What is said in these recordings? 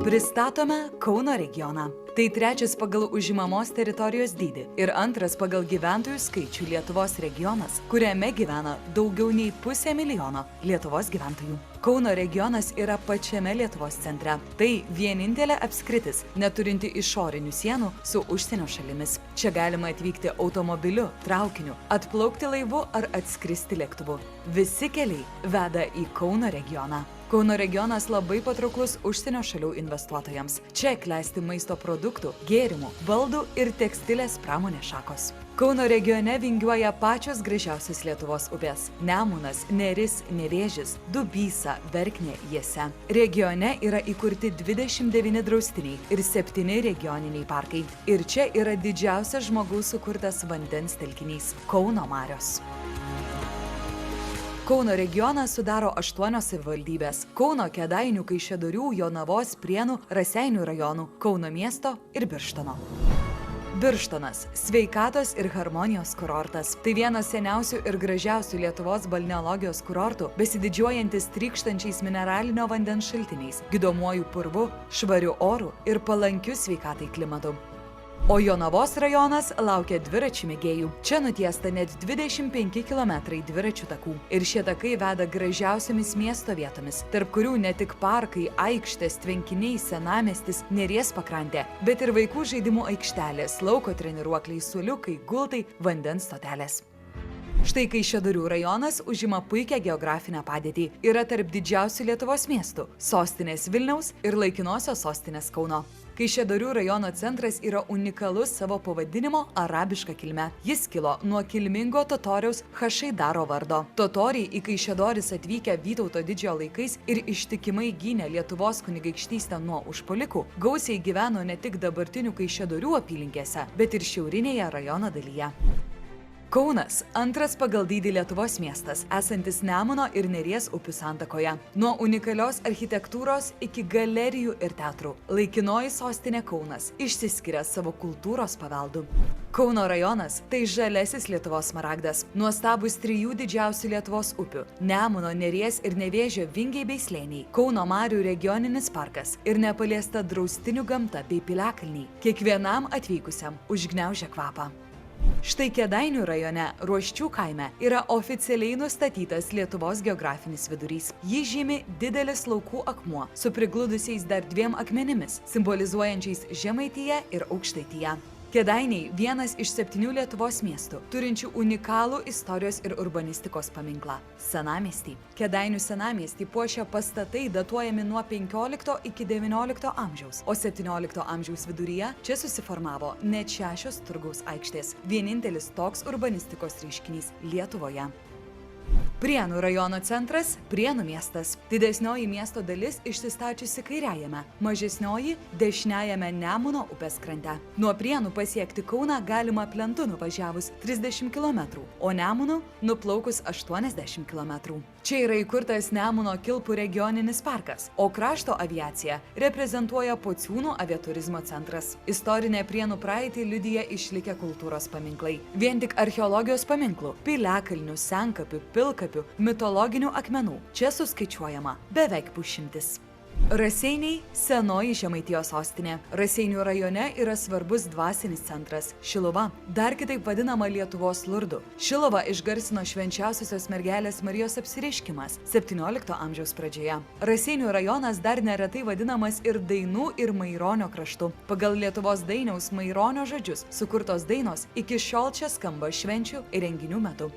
Pristatome Kauno regioną. Tai trečias pagal užimamos teritorijos dydį ir antras pagal gyventojų skaičių Lietuvos regionas, kuriame gyvena daugiau nei 500 000 Lietuvos gyventojų. Kauno regionas yra pačiame Lietuvos centre. Tai vienintelė apskritis, neturinti išorinių sienų su užsienio šalimis. Čia galima atvykti automobiliu, traukiniu, atplaukti laivu ar atskristi lėktuvu. Visi keliai veda į Kauno regioną. Kauno regionas labai patrauklus užsienio šalių investuotojams. Čia klesti maisto produktų, gėrimų, baldų ir tekstilės pramonės šakos. Kauno regione vingiuoja pačios gražiausios Lietuvos upės – Nemunas, Neris, Nevėžis, Dubysa, Verknė, Jiese. Regione yra įkurti 29 draustiniai ir 7 regioniniai parkai. Ir čia yra didžiausias žmogaus sukurtas vandens telkinys – Kauno marios. Kauno regioną sudaro 8 savivaldybės – Kauno, Kėdainių, Kaišiadorių, Jonavos, Prienų, Raseinių rajonų, Kauno miesto ir Birštono. Birštonas – sveikatos ir harmonijos kurortas. Tai vienas seniausių ir gražiausių Lietuvos balneologijos kurortų, besididžiuojantis trykštančiais mineralinio vandens šaltiniais, gydomuoju purvu, švariu oru ir palankiu sveikatai klimatu. O Jonavos rajonas laukia dviračių mėgėjų. Čia nutiesta net 25 km dviračių takų. Ir šie takai veda gražiausiamis miesto vietomis, tarp kurių ne tik parkai, aikštės, tvenkiniai, senamiestis, Neries pakrantė, bet ir vaikų žaidimų aikštelės, lauko treniruokliai, suoliukai, gultai, vandens stotelės. Štai Kaišiadorių rajonas užima puikią geografinę padėtį. Yra tarp didžiausių Lietuvos miestų – sostinės Vilniaus ir laikinosios sostinės Kauno. Kaišiadorių rajono centras yra unikalus savo pavadinimo arabiška kilme. Jis kilo nuo kilmingo totoriaus Hašaidaro vardo. Totoriai į Kaišiadoris atvykę Vytauto didžiojo laikais ir ištikimai gynė Lietuvos kunigaikštystę nuo užpuolikų, gausiai gyveno ne tik dabartinių Kaišiadorių apylinkėse, bet ir šiaurinėje rajono dalyje. Kaunas – antras pagal dydį Lietuvos miestas, esantis Nemuno ir Neries upių santakoje. Nuo unikalios architektūros iki galerijų ir teatrų. Laikinoji sostinė Kaunas išsiskiria savo kultūros paveldu. Kauno rajonas – tai žalesis Lietuvos smaragdas. Nuostabus 3 didžiausių Lietuvos upių – Nemuno, Neries ir Nevėžio vingiai bei slėniai. Kauno marių regioninis parkas ir nepaliesta draustinių gamta bei piliakalniai. Kiekvienam atvykusiam užgniaužia kvapą. Štai Kėdainių rajone, Ruoščių kaime, yra oficialiai nustatytas Lietuvos geografinis vidurys. Jį žymi didelis laukų akmuo su prigludusiais dar 2 akmenimis, simbolizuojančiais Žemaitiją ir Aukštaitiją. Kėdainiai – vienas iš 7 Lietuvos miestų, turinčių unikalų istorijos ir urbanistikos paminklą – senamiestį. Kėdainių senamiestį puošia pastatai datuojami nuo 15 iki 19 amžiaus, o 17 amžiaus viduryje čia susiformavo net 6 turgaus aikštės. Vienintelis toks urbanistikos reiškinys Lietuvoje. Prienų rajono centras – Prienų miestas. Didesnioji miesto dalis išsistačiusi kairiajame, mažesnioji – dešiniajame Nemuno upės krante. Nuo Prienų pasiekti Kauną galima plentu nuvažiavus 30 km, o Nemunu nuplaukus 80 km. Čia yra įkurtas Nemuno Kilpų regioninis parkas, o krašto aviaciją reprezentuoja Pociūnų aviaturizmo centras. Istorinę Prienų praeitį liudija išlikę kultūros paminklai. Vien tik archeologijos paminklų – piliakalnių, senkapių, pilkapių, mitologinių akmenų – čia suskaičiuojama beveik 100. Raseiniai – senoji Žemaitijos sostinė. Raseinių rajone yra svarbus dvasinis centras – Šiluva, dar kitaip vadinama Lietuvos Lurdu. Šiluvą išgarsino švenčiausiosios mergelės Marijos apsireiškimas 17 amžiaus pradžioje. Raseinių rajonas dar neretai vadinamas ir Dainų ir Maironio kraštu. Pagal Lietuvos dainiaus Maironio žodžius sukurtos dainos iki šiol čia skamba švenčių ir renginių metu.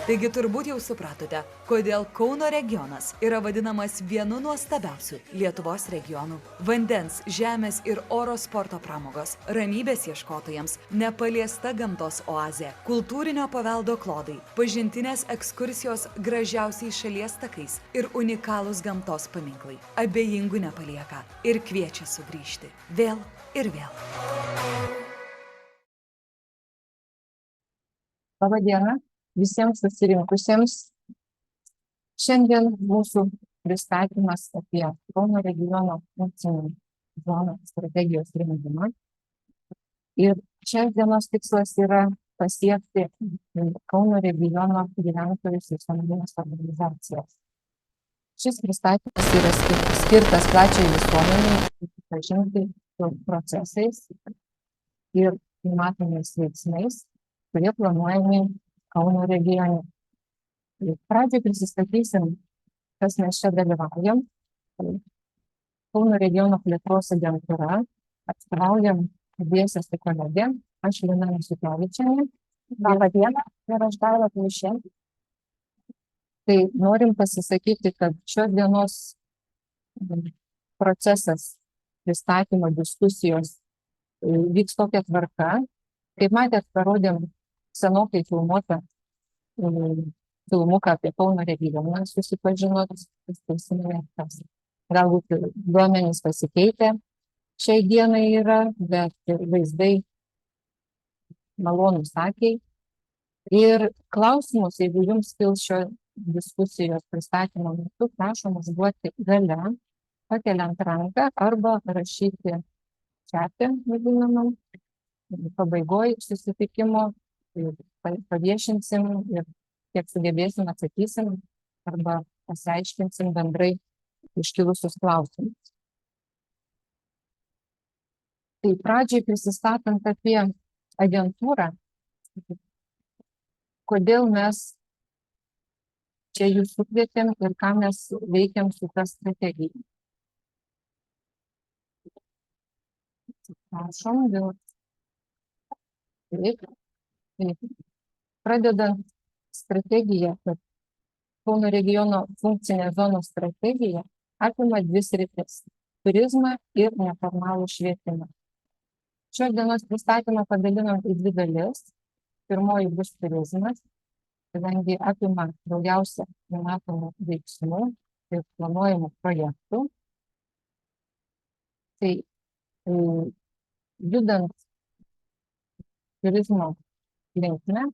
Taigi turbūt jau supratote, kodėl Kauno regionas yra vadinamas vienu nuostabiausių Lietuvos regionų. Vandens, žemės ir oro sporto pramogos, ramybės ieškotojams, nepaliesta gamtos oazė, kultūrinio paveldo klodai, pažintinės ekskursijos gražiausiais šalies takais ir unikalūs gamtos paminklai. Abejingų nepalieka ir kviečia sugrįžti vėl ir vėl. Labą dieną visiems susirinkusiems. Šiandien mūsų pristatymas apie Kauno regiono funkcinių zonų strategijos rengimą. Ir šios dienos tikslas yra pasiekti Kauno regiono gyventojus ir visuomenines organizacijas. Šis pristatymas yra skirtas plačiai visuomeniai susipažinti su procesais ir numatomais veiksmais, kurie planuojami Kauno regione. Pradžiai prisistatysim, kas mes čia dalyvaujam. Kauno regiono plėtros agentūra, atstovaujam abiejose su kolegė, aš Lina Misiukevičienė. Labą dieną, ir aš Daiva Kliušė. Tai norim pasisakyti, kad šios dienos procesas, pristatymo, diskusijos vyks tokia tvarka. Kaip matėt, parodėm senokai filmuotą filmuką apie Kauno regioną, susipažinot, prisiminėt, galbūt duomenys pasikeitę šiai dienai yra, bet vaizdai malonūs akiai. Ir klausimus, jeigu jums kils šio diskusijos pristatymo metu, prašom užduoti gale, pakeliant ranką arba rašyti čate, vadinamam, pabaigoj susitikimo, paviešinsim ir kiek sugebėsim atsakysim arba pasiaiškinsim bendrai iškilusius klausimus. Tai pradžiai prisistatant apie agentūrą, kodėl mes čia jūs sukvietėm ir ką mes veikiam su ta strategija. Prašom, dėl. Taip. Pradedant strategiją, kad Kauno regiono funkcinė zonos strategija apima dvi sritis - turizmą ir neformalų švietimą. Šios dienos pristatymą padalinam į dvi dalis. Pirmoji bus turizmas, kadangi apima daugiausia numatomų veiksmų ir planuojamų projektų. Tai judant turizmo linkme,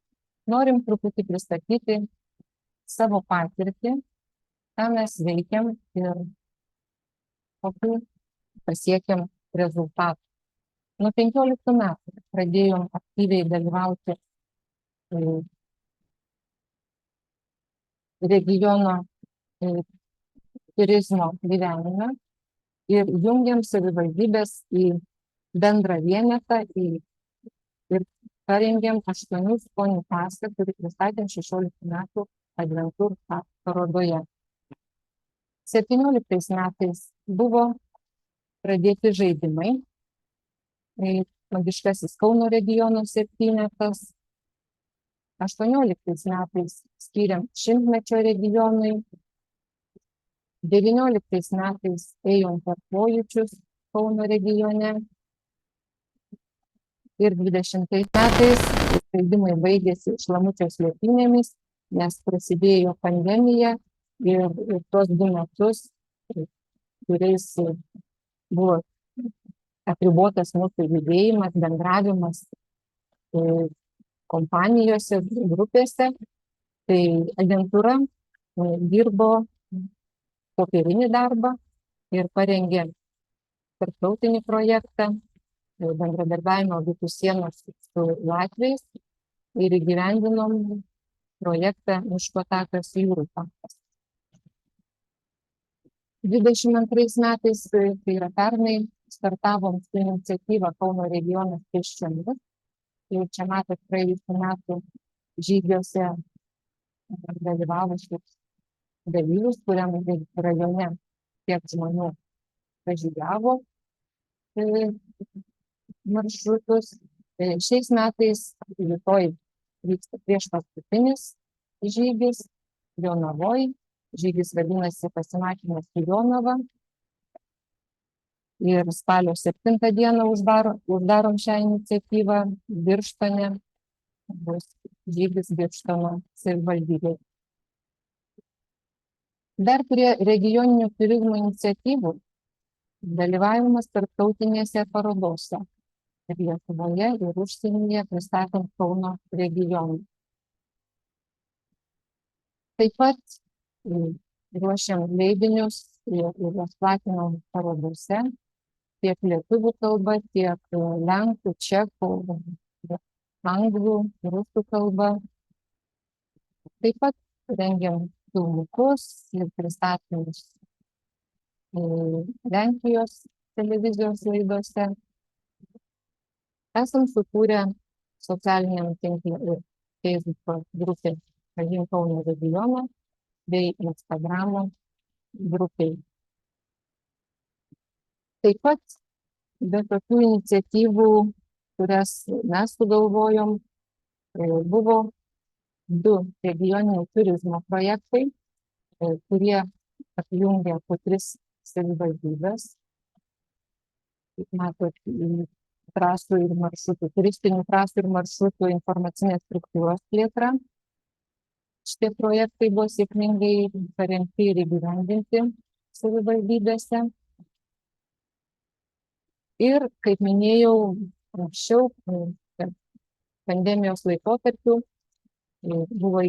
norim truputį pristatyti savo patirtį, ką mes veikiam ir kokių pasiekėm rezultatų. Nuo 15 metų pradėjom aktyviai dalyvauti regiono turizmo gyvenime ir jungiam savivaldybės į bendrą vienetą ir parengėm 8 skonių pasą, kurį pristatėm 16 metų Adventur parodoje. 17 metais buvo pradėti žaidimai, magiškasis Kauno regiono 7-etas. 18 metais skyrėm 100-mečio regionui. 19 metais ėjom per pojūčius Kauno regione. Ir 20 metais žaidimai baigėsi Šlamučio slėpynėmis, nes prasidėjo pandemija ir tos 2 metus, kuriais buvo apribotas mūsų judėjimas, bendravimas kompanijose, grupėse, tai agentūra dirbo popierinį darbą ir parengė tarptautinį projektą, bendradarbiavimo Abitų sienos su latviais ir įgyvendinom projektą Miško takas jūrų takas. 22 metais, tai yra pernai, startavom su iniciatyva Kauno regionas pėsčiomis. Ir čia matot praėjusių metų žygiuose dalyvavusius dalyvius, kuriam rajone tiek žmonių pažygiavo maršrutus. Šiais metais rytoj vyksta priešpaskutinis žygis Jonavoj. Žygis vadinasi Pasimatymas su Jonava. Ir spalio 7 dieną uždarom šią iniciatyvą Birštone. Bus žygis Birštono savivaldybėje. Dar prie regioninių turizmo iniciatyvų dalyvavimas tarptautinėse parodose. Ir Lietuvoje, ir užsienyje pristatant Kauno regioną. Taip pat ruošiam leidinius ir juos platinam parodose, tiek lietuvių kalba, tiek lenkų, čekų, anglų, rusų kalba. Taip pat rengiam filmukus ir pristatymus Lenkijos televizijos laidose. Esam sukūrę socialiniam tinklui ir Facebook grupė Pažink Kauno regioną bei Instagramo grupiai. Taip pat be tokių iniciatyvų, kurias mes sugalvojom, buvo 2 regioniniai turizmo projektai, kurie apjungia po 3 savivaldybės. Kaip matot, trasų ir maršrutų, turistinių trasų ir maršrutų informacinės struktūros plėtra. Šitie projektai buvo sėkmingai parengti ir įgyvendinti savivaldybėse. Ir, kaip minėjau anksčiau, pandemijos laikotarpiu buvo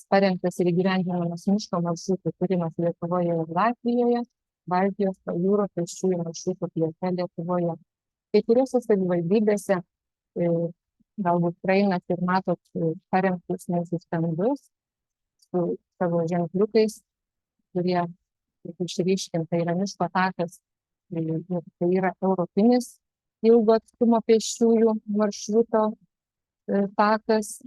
parengtas ir įgyvendinamas miško maršrutų kūrimas Lietuvoje ir Latvijoje, Baltijos jūros pėsčiųjų maršrutų plėtra Lietuvoje. Kai kuriuose savivaldybėse galbūt praeinat ir matot parengtus mūsų stendus su savo ženkliukais, kurie išryškinta yra miško takas, tai yra europinis ilgo atstumo pėsčiųjų maršruto takas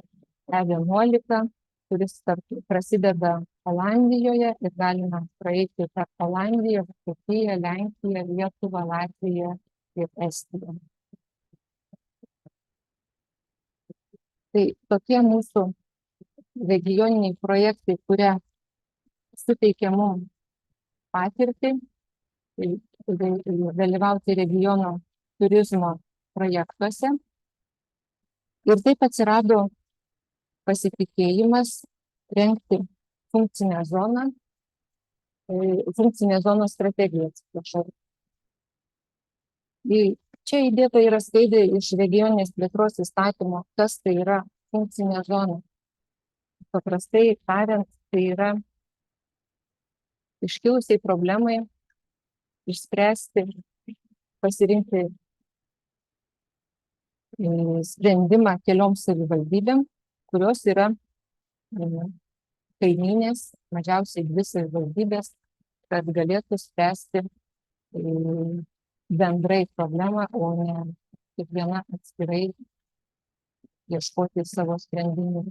E11, kuris prasideda Olandijoje ir galima praeiti per Olandiją, Vokietiją, Lenkiją, Lietuvą, Latviją ir Estiją. Tai tokie mūsų regioniniai projektai, kurie suteikia mums patirtį dalyvauti regiono turizmo projektuose. Ir taip atsirado pasitikėjimas rengti funkcinę zonos strategiją, atsiprašau. Čia įdėta yra skaidrė iš regioninės plėtros įstatymo, kas tai yra funkcinė zona. Paprastai tariant, tai yra iškilusiai problemai išspręsti, pasirinkti sprendimą kelioms savivaldybėm, kurios yra kaimynės, mažiausiai 2 savivaldybės, kad galėtų spręsti bendrai problemą, o ne kiekviena atskirai ieškoti savo sprendimų.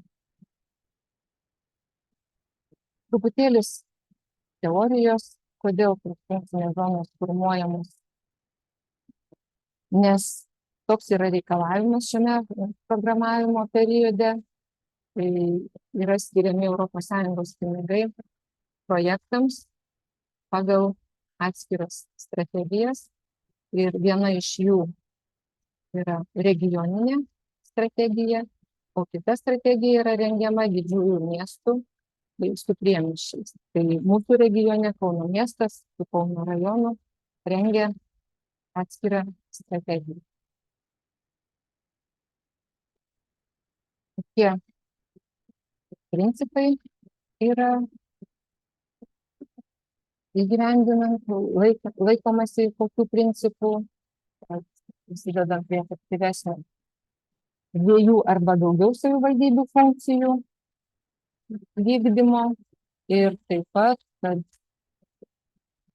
Truputėlis teorijos, kodėl funkcinės zonos formuojamos, nes toks yra reikalavimas šiame programavimo periode. Yra skiriami ES pinigai projektams pagal atskiras strategijas ir viena iš jų yra regioninė strategija, o kita strategija yra rengiama didžiųjų miestų su priemiesčiais. Tai mūsų regione Kauno miestas su Kauno rajonu rengia atskirą strategiją. Tokie principai yra įgyvendinant, laikomasi kokių principų, prisidedant prie efektyvesnio 2 arba daugiau savivaldybių funkcijų vykdymo ir taip pat, kad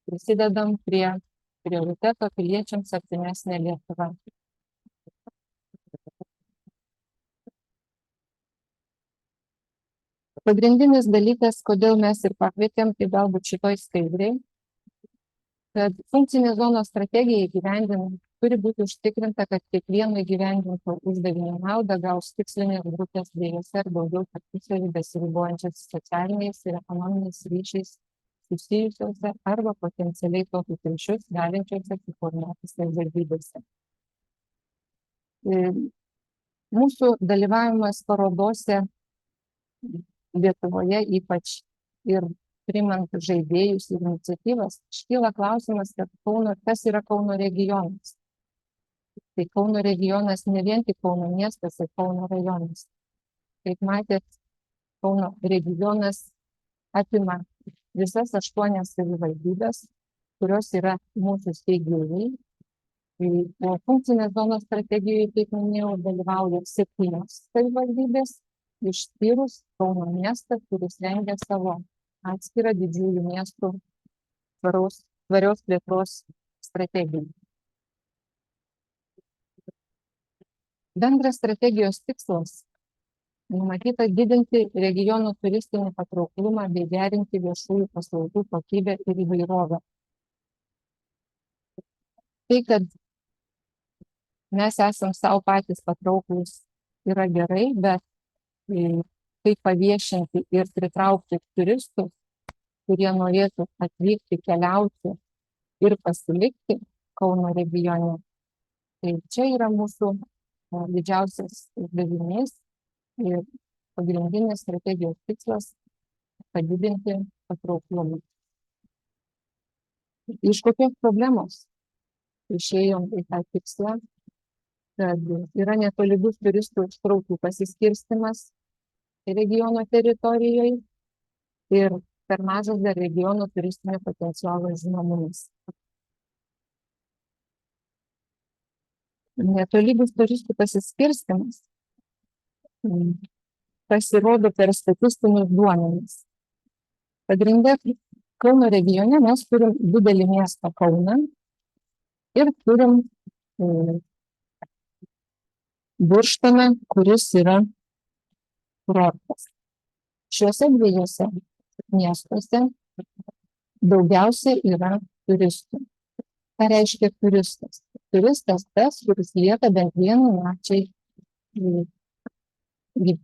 prisidedam prie prioriteto piliečiams artimesnė Lietuva. Pagrindinis dalykas, kodėl mes ir pakvietėm, tai galbūt šitoj skaidriai, kad funkcinės zonos strategija įgyvendinant turi būti užtikrinta, kad kiekvieno įgyvendinto uždavinio naudą gaus tikslinės grupės 2 ar daugiau tarpusavy besiribojančiais socialiniais ir ekonominiais ryšiais susijusiuose arba potencialiai tokius ryšius galinčiuose suformuoti savivaldybėse. Mūsų dalyvavimas parodose Lietuvoje ypač ir priimant žaidėjus ir iniciatyvas, iškyla klausimas, kas yra Kauno regionas. Tai Kauno regionas ne vien tik Kauno miestas ir Kauno rajonas. Kaip matėt, Kauno regionas apima visas 8 savivaldybės, kurios yra mūsų steigėjai. O funkcinės zonos strategijoje, kaip minėjau, dalyvauja 7 savivaldybės, išskyrus Kauno miestą, kuris rengia savo atskirą didžiųjų miestų tvarios plėtros strategiją. Bendras strategijos tikslas numatyta didinti regionų turistinį patrauklumą bei gerinti viešųjų paslaugų kokybę ir įvairovę. Tai, kad mes esam savo patys patrauklūs, yra gerai, bet kaip paviešinti ir pritraukti turistus, kurie norėtų atvykti, keliauti ir pasilikti Kauno regione. Tai čia yra mūsų didžiausias uždavinys ir pagrindinis strategijos tikslas - padidinti patrauklumą. Iš kokios problemos išėjom į tą tikslą, kad yra netolygus turistų srautų pasiskirstymas regiono teritorijoje ir per mažas dar regiono turistinio potencialo žinomumas. Netolygus turistų pasiskirstymas pasirodo per statistinius duomenis. Pagrinde Kauno regione mes turim didelį miestą Kauną ir turim Birštoną, kuris yra kurortas. Šiuose dviejose miestuose daugiausiai yra turistų. Ką reiškia turistas? Turistas tas, kuris lieka bent vieną nakčiai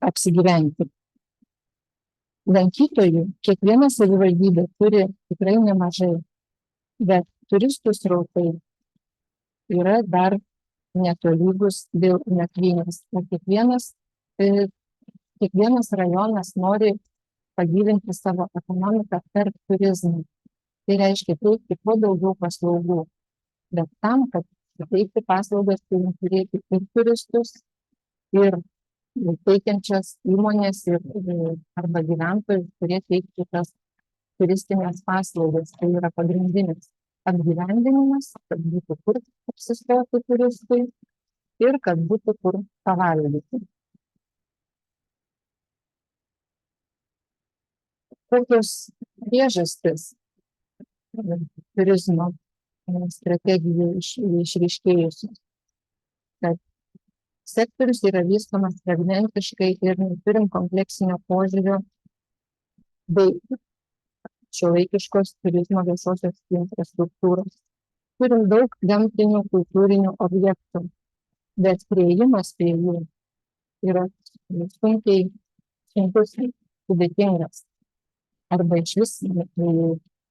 apsigyventi. Lankytojų kiekviena savivaldybė turi tikrai nemažai, bet turistų srautai yra dar netolygus dėl nakvynės. Kiekvienas rajonas nori pagyvinti savo ekonomiką per turizmą. Tai reiškia teikti kuo daugiau paslaugų. Bet tam, kad teikti paslaugas, turim turėti ir turistus, ir teikiančias įmonės arba gyventojus, kurie teiktų tas turistinės paslaugas. Tai yra pagrindinis apgyvendinimas, kad būtų kur apsistoti turistui ir kad būtų kur pavalgyti. Kokios priežastys turizmo strategijų išryškėjusios? Kad sektorius yra vystomas fragmentiškai ir neturim kompleksinio požiūrio bei šiuolaikiškos turizmo viešosios infrastruktūros. Turim daug gamtinių, kultūrinių objektų, bet priėjimas prie jų yra sunkus, sudėtingas. Arba iš vis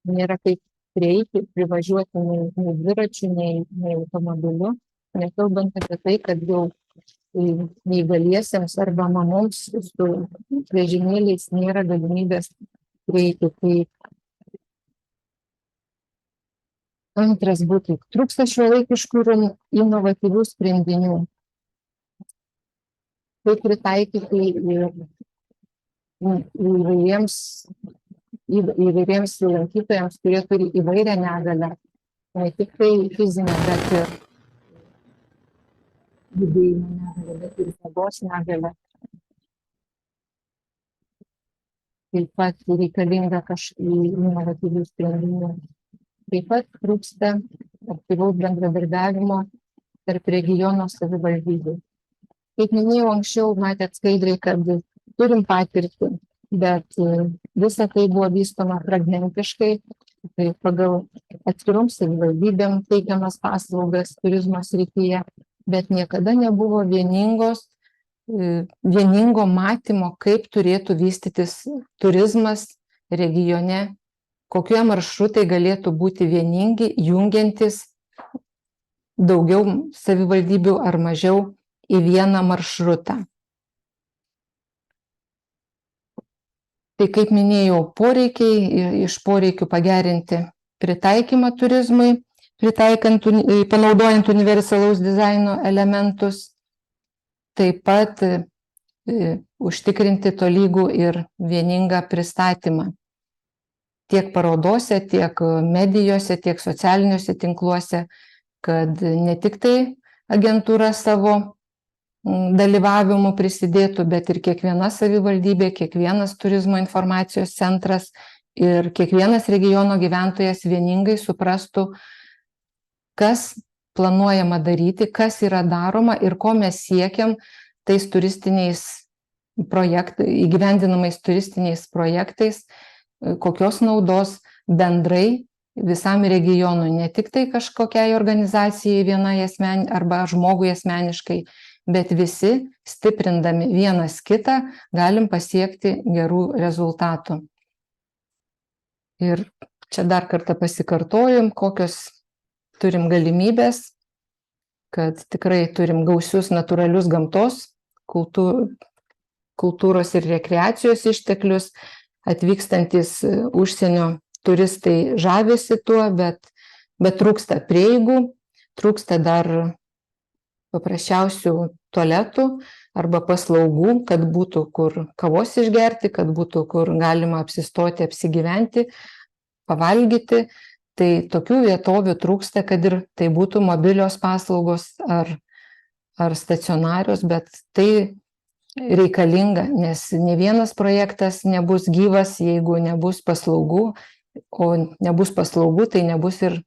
nėra kaip prieiti, privažiuoti nei dviračiu, nei automobiliu, nekalbant apie tai, kad jau neįgaliesiems arba mamoms su vežimėliais nėra galimybės prieiti. Tai antras būtų, trūksta šiuolaikiškų ir inovatyvių sprendinių. Tai pritaikyti įvairiems lankytojams, kurie turi įvairią negalią, ne tik tai fizinę, bet ir judėjimo negalią, bet ir regos negalią. Taip pat reikalinga inovatyvių sprendimų. Taip pat trūksta aktyvaus bendradarbiavimo tarp regiono savivaldybių. Kaip minėjau anksčiau, matėt skaidriai, kad turim patirtį, bet visa tai buvo vystoma fragmentiškai, tai pagal atskiroms savivaldybėm teikiamas paslaugas turizmo srityje, bet niekada nebuvo vieningo matymo, kaip turėtų vystytis turizmas regione, kokie maršrutai galėtų būti vieningi, jungiantis daugiau savivaldybių ar mažiau į vieną maršrutą. Tai kaip minėjau, poreikiai, iš poreikių pagerinti pritaikymą turizmui, panaudojant universalaus dizaino elementus, taip pat užtikrinti tolygų ir vieningą pristatymą tiek parodose, tiek medijose, tiek socialiniuose tinkluose, kad ne tik tai agentūra savo dalyvavimu prisidėtų, bet ir kiekviena savivaldybė, kiekvienas turizmo informacijos centras ir kiekvienas regiono gyventojas vieningai suprastų, kas planuojama daryti, kas yra daroma ir ko mes siekiam tais įgyvendinamais turistiniais projektais, kokios naudos bendrai visam regionui, ne tik tai kažkokiai organizacijai vienai arba žmogui asmeniškai, bet visi, stiprindami vienas kitą, galim pasiekti gerų rezultatų. Ir čia dar kartą pasikartojom, kokios turim galimybės, kad tikrai turim gausius natūralius gamtos, kultūros ir rekreacijos išteklius, atvykstantis užsienio turistai žavisi tuo, bet trūksta prieigų, trūksta dar paprasčiausių tualetų arba paslaugų, kad būtų kur kavos išgerti, kad būtų kur galima apsistoti, apsigyventi, pavalgyti. Tai tokių vietovių trūksta, kad ir tai būtų mobilios paslaugos ar stacionarios, bet tai reikalinga, nes ne vienas projektas nebus gyvas, jeigu nebus paslaugų, o nebus paslaugų, tai nebus ir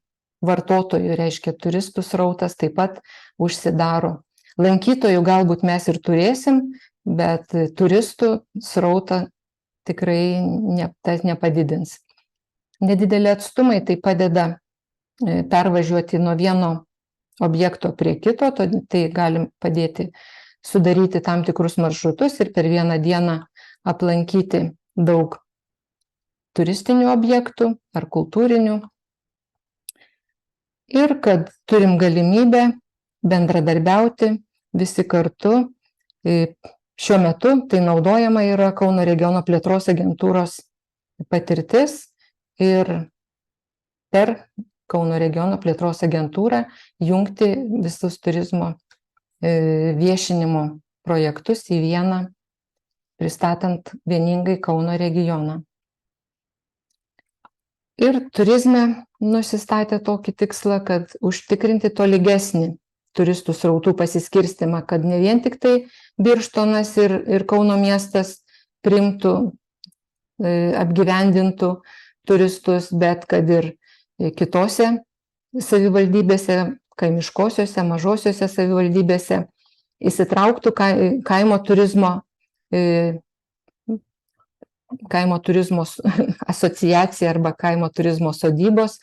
vartotojų, reiškia turistų srautas taip pat užsidaro. Lankytojų galbūt mes ir turėsim, bet turistų srautą tikrai tas nepadidins. Nedideli atstumai tai padeda pervažiuoti nuo vieno objekto prie kito, tai galim padėti sudaryti tam tikrus maršrutus ir per vieną dieną aplankyti daug turistinių objektų ar kultūrinių. Ir kad turim galimybę bendradarbiauti visi kartu. Šiuo metu tai naudojama yra Kauno regiono plėtros agentūros patirtis ir per Kauno regiono plėtros agentūrą jungti visus turizmo viešinimo projektus į vieną, pristatant vieningai Kauno regioną. Ir turizme nusistatė tokį tikslą, kad užtikrinti tolygesnį turistų srautų pasiskirstimą, kad ne vien tik tai Birštonas ir Kauno miestas priimtų, apgyvendintų turistus, bet kad ir kitose savivaldybėse, kaimiškosiose, mažosiose savivaldybėse įsitrauktų kaimo turizmo asociacija arba kaimo turizmo sodybos,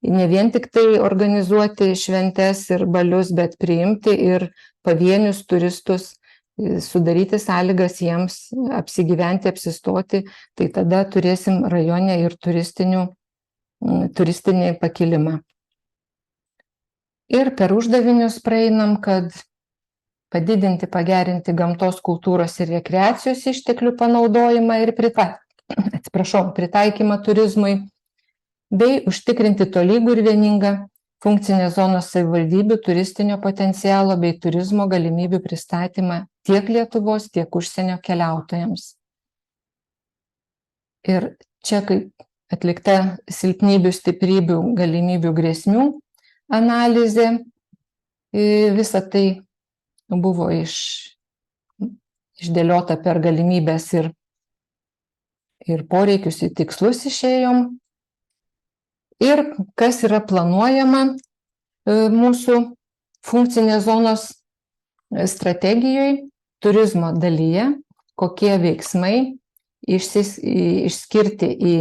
ne vien tik tai organizuoti šventes ir balius, bet priimti ir pavienius turistus, sudaryti sąlygas jiems apsigyventi, apsistoti, tai tada turėsim rajone ir turistinį pakilimą. Ir per uždavinius praeinam, kad padidinti, pagerinti gamtos, kultūros ir rekreacijos išteklių panaudojimą ir pritaikymą turizmui, bei užtikrinti tolygų ir vieningą funkcinės zonos savivaldybių turistinio potencialo bei turizmo galimybių pristatymą tiek Lietuvos, tiek užsienio keliautojams. Ir čia kaip atlikta silpnybių, stiprybių, galimybių, grėsmių analizė, visa tai buvo išdėliota per galimybės ir poreikius, į tikslus išėjom. Ir kas yra planuojama mūsų funkcinės zonos strategijoje, turizmo dalyje, kokie veiksmai išskirti į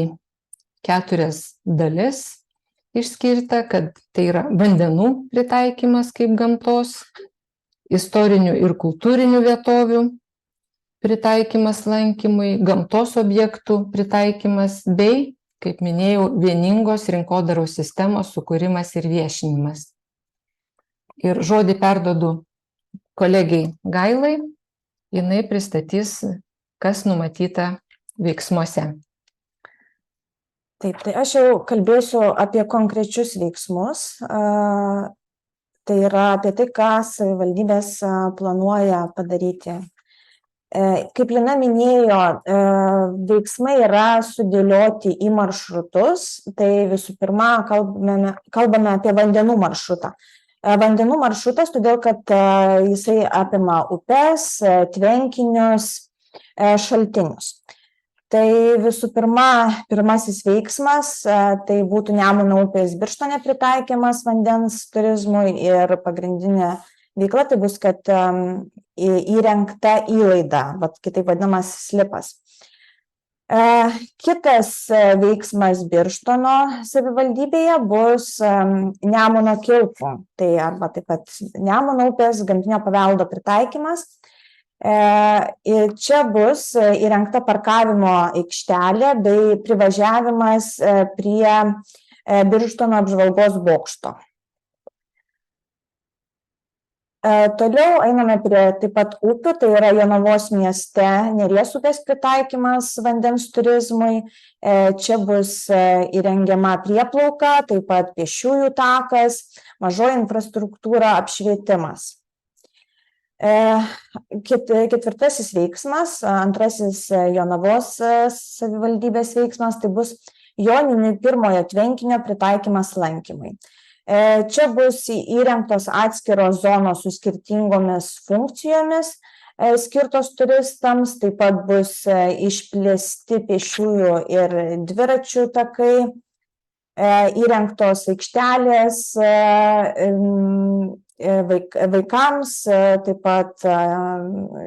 4 dalis išskirta, kad tai yra vandenų pritaikymas kaip gamtos, istorinių ir kultūrinių vietovių pritaikymas lankymui, gamtos objektų pritaikymas bei, kaip minėjau, vieningos rinkodaros sistemos sukūrimas ir viešinimas. Ir žodį perduodu kolegei Gailai, jinai pristatys, kas numatyta veiksmuose. Taip, tai aš jau kalbėsiu apie konkrečius veiksmus. Tai yra apie tai, ką savivaldybės planuoja padaryti. Kaip Lina minėjo, veiksmai yra sudėlioti į maršrutus. Tai visų pirma, kalbame apie vandenų maršrutą. Vandenų maršrutas, todėl kad jisai apima upes, tvenkinius, šaltinius. Tai visų pirma, pirmasis veiksmas, tai būtų Nemuno upės Birštone pritaikymas vandens turizmui ir pagrindinė veikla tai bus, kad įrengta įlaida, kitaip vadinamas slipas. Kitas veiksmas Birštono savivaldybėje bus Nemuno kilpų, tai arba taip pat Nemuno upės gamtinio paveldo pritaikymas. Ir čia bus įrengta parkavimo aikštelė bei privažiavimas prie Birštono apžvalgos bokšto. Toliau einame prie taip pat upių, tai yra Jonavos mieste Neries upės pritaikymas vandens turizmui. Čia bus įrengiama prieplauka, taip pat pėsčiųjų takas, mažoji infrastruktūra, apšvietimas. Ketvirtasis veiksmas, antrasis Jonavos savivaldybės veiksmas, tai bus Joninių pirmojo tvenkinio pritaikymas lankymui. Čia bus įrengtos atskiros zonos su skirtingomis funkcijomis skirtos turistams, taip pat bus išplėsti pėsčiųjų ir dviračių takai, įrengtos aikštelės vaikams, taip pat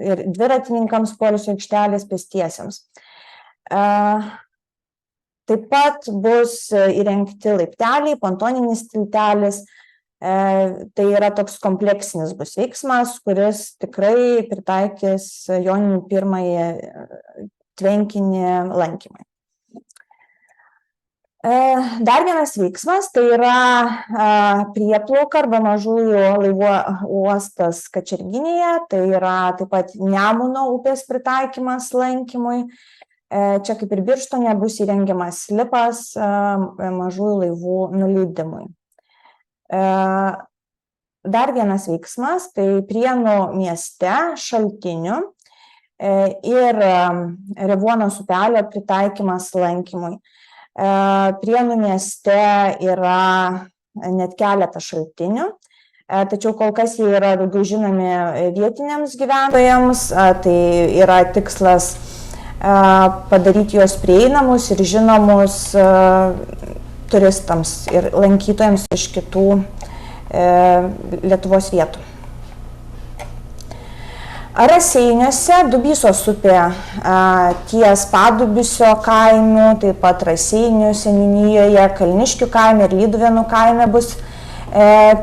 ir dviratininkams poilsio aikštelės pėstiesiems. Taip pat bus įrengti laipteliai, pontoninis tiltelis. Tai yra toks kompleksinis bus veiksmas, kuris tikrai pritaikys Joninių pirmąjį tvenkinį lankymui. Dar vienas veiksmas, tai yra prieplauka arba mažųjų laivų uostas Kačerginėje, tai yra taip pat Nemuno upės pritaikymas lankymui. Čia kaip ir Birštone bus įrengiamas slipas mažųjų laivų nuleidimui. Dar vienas veiksmas, tai Prienų mieste Šaltinių ir Revuonos upelio pritaikymas lankymui. Prienų mieste yra net keletą šaltinių, tačiau kol kas jie yra daugiau žinomi vietiniams gyventojams, tai yra tikslas padaryti juos prieinamus ir žinomus turistams ir lankytojams iš kitų Lietuvos vietų. Raseiniuose Dubysos upė ties Padubysio kaimiu, taip pat Raseinių seniūnijoje, Kalniškių kaime ir Lyduvėnų kaime bus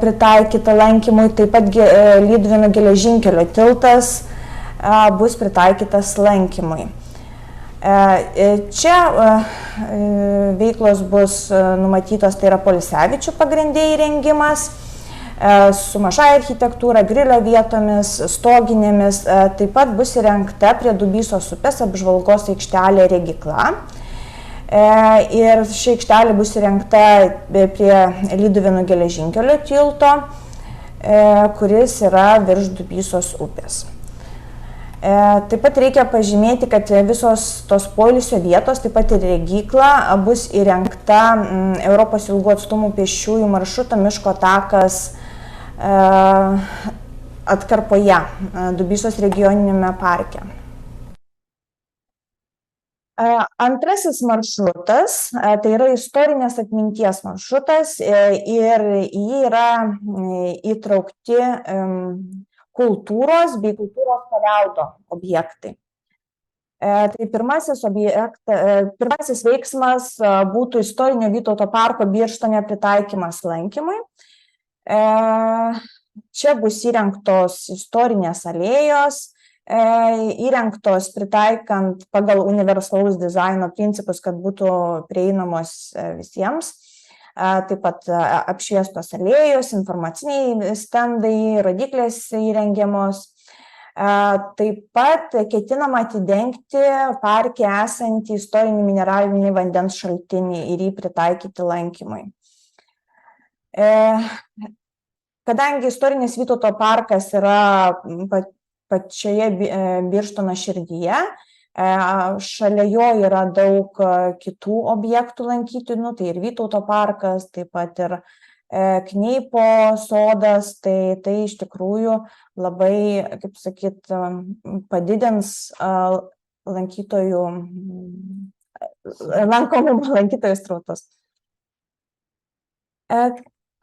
pritaikyta lankymui, taip pat Lyduvėnų geležinkelio tiltas bus pritaikytas lankymui. Čia veiklos bus numatytos, tai yra poilsiaviečių pagrinde įrengimas su mažąja architektūra, grilio vietomis, stoginėmis. Taip pat bus įrengta prie Dubysos upės apžvalgos aikštelė regykla. Ir ši aikštelė bus įrengta prie Lyduvėnų geležinkelio tilto, kuris yra virš Dubysos upės. Taip pat reikia pažymėti, kad visos tos poilsio vietos, taip pat ir regykla, bus įrengta Europos ilgų atstumų pėsčiųjų maršruto miško takas atkarpoje Dubysos regioniniame parke. Antrasis maršrutas, tai yra istorinės atminties maršrutas ir jį yra įtraukti kultūros bei kultūros paveldo objektai. Tai pirmasis veiksmas būtų istorinio Vytauto parko Birštone pritaikymas lankymui. Čia bus įrengtos istorinės alėjos, įrengtos pritaikant pagal universalaus dizaino principus, kad būtų prieinamos visiems. Taip pat apšviestos alėjos, informaciniai stendai, rodyklės įrengiamos. Taip pat ketinama atidengti parke esantį istorinį mineralinį vandens šaltinį ir jį pritaikyti lankymui. Kadangi istorinis Vytauto parkas yra pačioje Birštono širdyje, šalia jo yra daug kitų objektų lankytinų, tai ir Vytauto parkas, taip pat ir Kneipo sodas, tai iš tikrųjų labai, kaip sakyt, padidins lankytojų lankomų lankytojų srautus.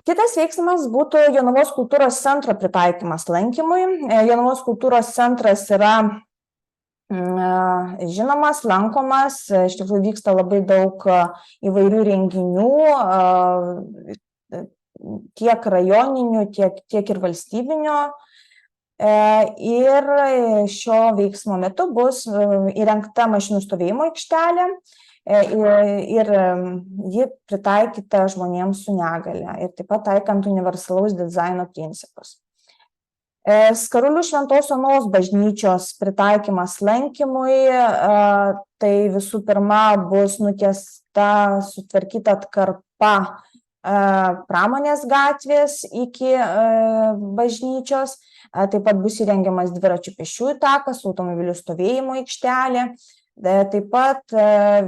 Kitas veiksmas būtų Jonavos kultūros centro pritaikymas lankymui. Jonavos kultūros centras yra žinomas, lankomas, iš tikrųjų vyksta labai daug įvairių renginių, tiek rajoninių, tiek ir valstybinio. Ir šio veiksmo metu bus įrengta mašinų stovėjimo aikštelė ir ji pritaikyta žmonėms su negalia ir taip pat taikant universalaus dizaino principus. Skarulių Šventos Onos bažnyčios pritaikymas lankymui, tai visų pirma bus nutiesta, sutvarkyta atkarpa Pramonės gatvės iki bažnyčios, taip pat bus įrengiamas dviračių pėsčiųjų takas, automobilių stovėjimo aikštelė, taip pat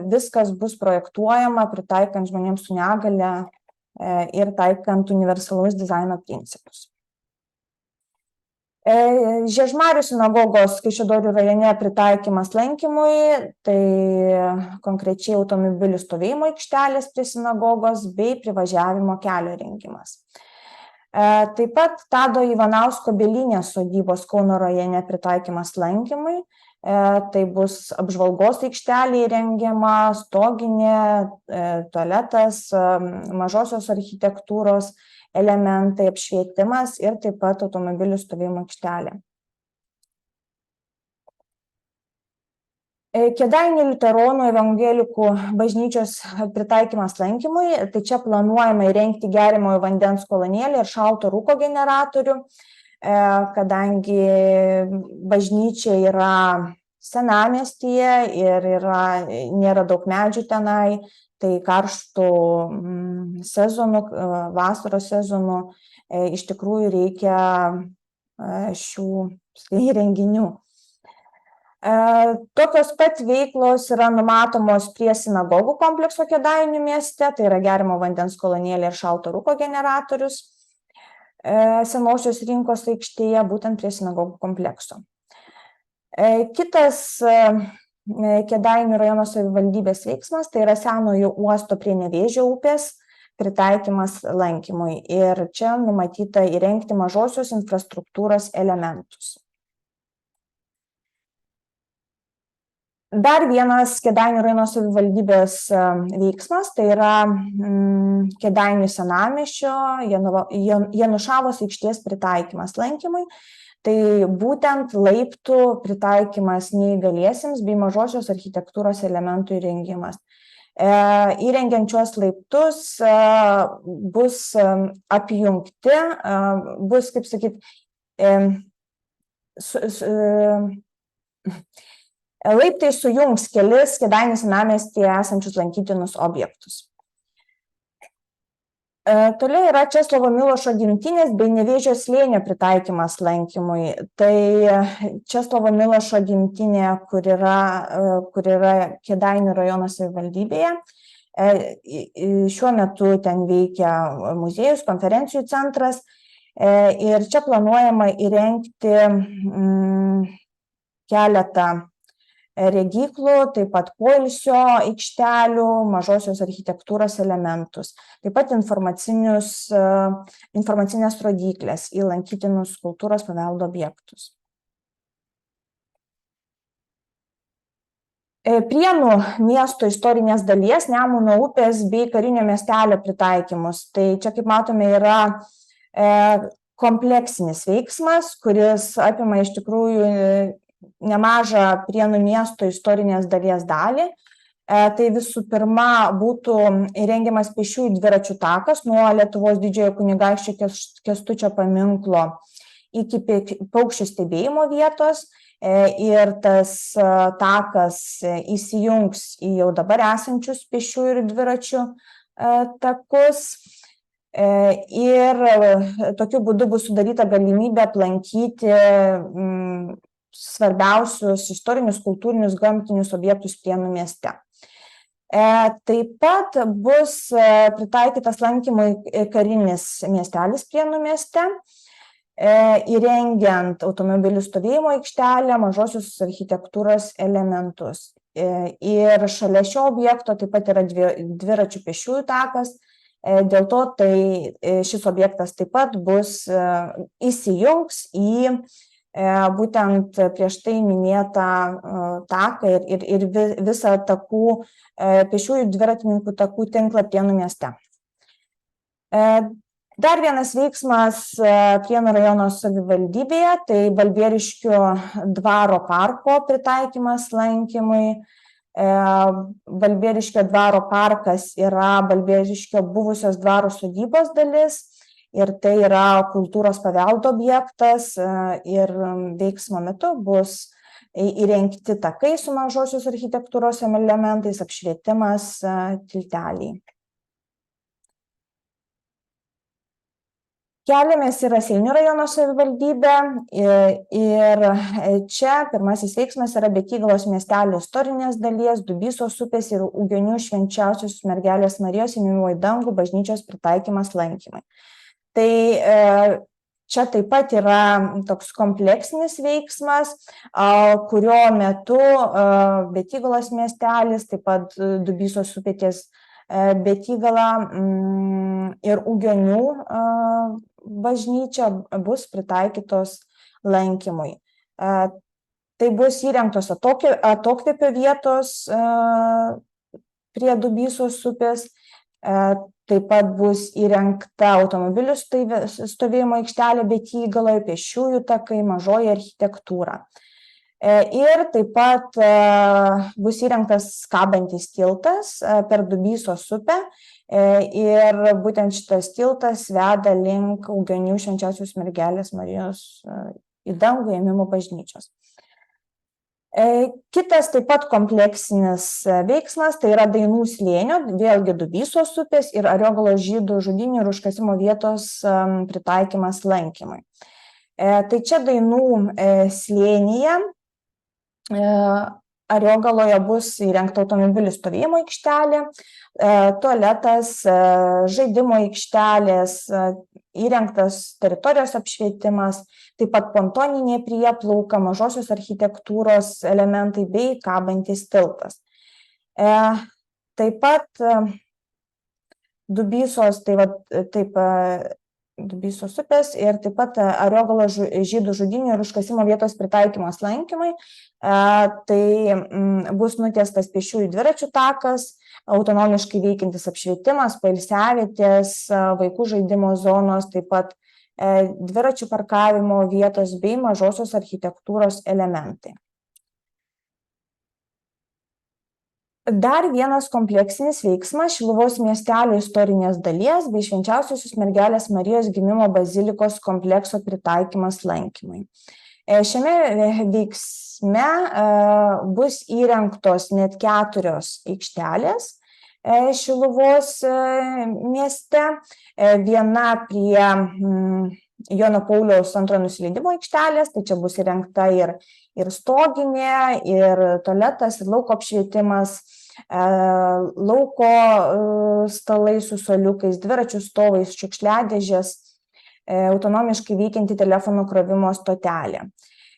viskas bus projektuojama pritaikant žmonėms su negalia ir taikant universalaus dizaino principus. Žiežmarių sinagogos Kaišiadorių rajone pritaikymas lankymui, tai konkrečiai automobilių stovėjimo aikštelės prie sinagogos bei privažiavimo kelio rengimas. Taip pat Tado Ivanausko Bielinės sodybos Kauno rajone pritaikymas lankymui, tai bus apžvalgos aikštelė įrengiama, stoginė, tualetas, mažosios architektūros elementai, apšvietimas ir taip pat automobilių stovėjimo aikštelė. Kėdainių liuteronų evangelikų bažnyčios pritaikymas lankymui, tai čia planuojama įrengti geriamojo vandens kolonėlę ir šalto rūko generatorių, kadangi bažnyčia yra senamiestyje ir nėra daug medžių tenai, tai karštų sezonų, vasaros sezonų iš tikrųjų reikia šių įrenginių. Tokios pat veiklos yra numatomos prie sinagogų komplekso Kėdainių mieste, tai yra geriamo vandens kolonėlė ir šalto rūko generatorius senosios rinkos aikštėje, būtent prie sinagogų komplekso. Kitas Kėdainių rajono savivaldybės veiksmas, tai yra senojo uosto prie Nevėžio upės pritaikymas lankymui ir čia numatyta įrengti mažosios infrastruktūros elementus. Dar vienas Kėdainių rajono savivaldybės veiksmas, tai yra Kėdainių senamiesčio Janušavos aikštės pritaikymas lankymui. Tai būtent laiptų pritaikymas neįgaliesiems bei mažosios architektūros elementų įrengimas. Įrengiant šios laiptus bus apjungti, bus, kaip sakyti, laiptai sujungs kelis Kėdainių senamiestyje esančius lankytinus objektus. Toliau yra Česlovo Milošo gimtinės bei Nevėžio slėnio pritaikymas lankymui. Tai Česlovo Milošo gimtinė, kur yra Kėdainių rajono savivaldybėje. Šiuo metu ten veikia muziejus, konferencijų centras ir čia planuojama įrengti keletą regyklų, taip pat poilsio aikštelių, mažosios architektūros elementus, taip pat informacinės rodyklės į lankytinus kultūros paveldo objektus. Prienų miesto istorinės dalies, Nemuno upės bei karinio miestelio pritaikymus. Tai čia, kaip matome, yra kompleksinis veiksmas, kuris apima iš tikrųjų nemažą Prienų miesto istorinės dalies dalį. Tai visų pirma būtų įrengiamas pėsčiųjų dviračių takas nuo Lietuvos didžiojo kunigaikščio Kęstučio paminklo iki paukščių stebėjimo vietos ir tas takas įsijungs į jau dabar esančius pėsčiųjų ir dviračių takus. Ir tokiu būdu bus sudaryta galimybė aplankyti svarbiausius istorinius, kultūrinius, gamtinius objektus Prienų mieste. Taip pat bus pritaikytas lankymui karinis miestelis Prienų mieste, įrengiant automobilių stovėjimo aikštelę, mažosios architektūros elementus. Ir šalia šio objekto taip pat yra dviračių pėsčiųjų takas. Dėl to šis objektas taip pat įsijungs į būtent prieš tai minėtą taką ir visą pėsčiųjų dviratininkų takų tinklą Prienų mieste. Dar vienas veiksmas Prienų rajono savivaldybėje, tai Balbieriškio dvaro parko pritaikymas lankymui. Balbieriškio dvaro parkas yra Balbieriškio buvusios dvaro sodybos dalis ir tai yra kultūros paveldo objektas ir veiksmo metu bus įrengti takai su mažosios architektūros elementais, apšvietimas, tilteliai. Keliamės į Raseinių rajono savivaldybę ir čia pirmasis veiksmas yra Betygalos miestelio istorinės dalies, Dubysos upės ir Ugenių Švenčiausios Mergelės Marijos ėmimo į dangų bažnyčios pritaikymas lankymui. Tai čia taip pat yra toks kompleksinis veiksmas, kurio metu Betygalos miestelis, taip pat Dubysos upės Betygala ir Ugenių bažnyčia bus pritaikytos lankymui. Tai bus įrengtos atokvėpio vietos prie Dubysos upės, taip pat bus įrengta automobilių stovėjimo aikštelė Betygaloje, pėsčiųjų takai, mažoji architektūra. Ir taip pat bus įrengtas kabantis tiltas per Dubysos upę ir būtent šitas tiltas veda link Ugenių Švenčiausios Mergelės Marijos į dangų ėmimo bažnyčios. Kitas taip pat kompleksinis veiksmas, tai yra Dainų slėnio, vėlgi Dubysos upės ir Ariogalos žydų žudynių ir užkasimo vietos pritaikymas lankymui. Tai čia Dainų slėnyje Ariogaloje bus įrengta automobilių stovėjimo aikštelė, tualetas, žaidimo aikštelės, įrengtas teritorijos apšvietimas, taip pat pontoninė prieplauka, mažosios architektūros elementai bei kabantis tiltas. Taip pat Dubysos upės ir taip pat Ariogalos žydų žudynių ir užkasimo vietos pritaikymas lankymui. Tai bus nutiestas pėsčiųjų dviračių takas, autonomiškai veikiantis apšvietimas, poilsiavietės, vaikų žaidimo zonos, taip pat dviračių parkavimo vietos bei mažosios architektūros elementai. Dar vienas kompleksinis veiksmas Šiluvos miestelio istorinės dalies bei Švenčiausiosios Mergelės Marijos gimimo bazilikos komplekso pritaikymas lankymui. Šiame veiksme bus įrengtos net 4 aikštelės Šiluvos mieste, viena prie Jono Pauliaus II nusileidimo aikštelės, tai čia bus įrengta ir stoginė, ir tualetas, ir lauko apšvietimas, lauko stalai su suoliukais, dviračių stovais, šiukšliadėžės, autonomiškai veikianti telefonų krovimo stotelė.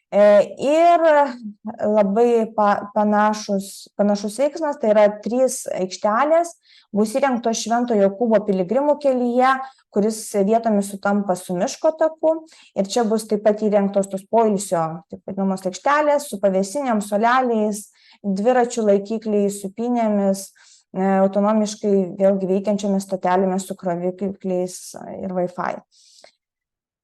Ir labai panašus veiksmas, tai yra 3 aikštelės, bus įrengtos Švento Jokūbo piligrimų kelyje, kuris vietomis sutampa su miško taku. Ir čia bus taip pat įrengtos tos poilsio, taip vadinamos aikštelės, su pavėsinėm, suoleliais, dviračių laikikliais, supynėmis, autonomiškai vėlgi veikiančiomis stotelėmis su krovikliais ir Wi-Fi.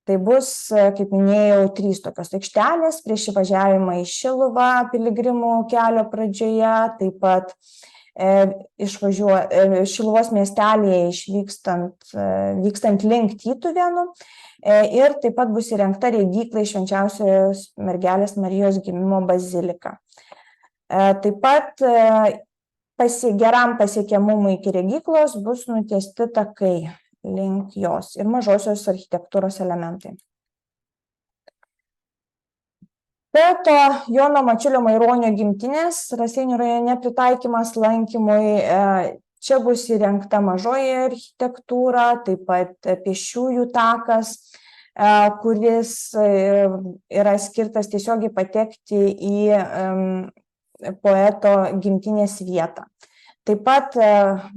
Tai bus, kaip minėjau, 3 tokios aikštelės prieš įvažiavimą į Šiluvą piligrimų kelio pradžioje, taip pat Šiluvos miestelyje vykstant link Tytuvėnų, ir taip pat bus įrengta regykla į Švenčiausios Mergelės Marijos gimimo baziliką. Taip pat geram pasiekiamumui iki regyklos bus nutiesti takai link jos ir mažosios architektūros elementai. Be to, Jono Mačiulio Maironio gimtinės Raseinių rajone pritaikymas lankymui, čia bus įrengta mažoji architektūra, taip pat pėsčiųjų takas, kuris yra skirtas tiesiogiai patekti į poeto gimtinės vietą. Taip pat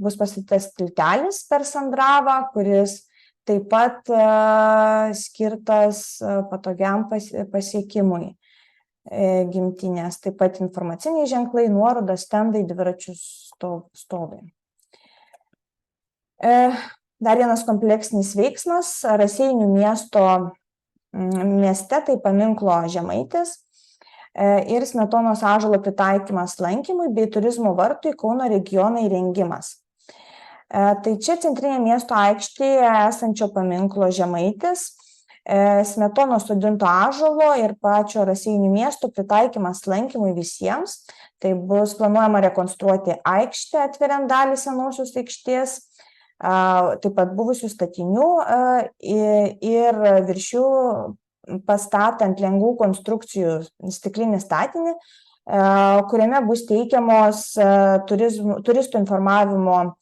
bus pastatytas tiltelis per Sandravą, kuris taip pat skirtas patogiam pasiekimui gimtinės. Taip pat informaciniai ženklai, nuorodos, stendai, dviračių stovai. Dar vienas kompleksinis veiksmas Raseinių mieste, tai paminklo Žemaitis ir Smetonos ąžuolo pritaikymas lankymui bei turizmo vartų į Kauno regioną įrengimas. Tai čia centrinė miesto aikštėje esančio paminklo Žemaitis, Smetonos sodinto ąžuolo ir pačio Raseinių miesto pritaikymas lankymui visiems. Tai bus planuojama rekonstruoti aikštę, atveriant dalį senosios aikštės, taip pat buvusių statinių ir virš jų pastatant lengvų konstrukcijų stiklinį statinį, kuriame bus teikiamos turistų informavimo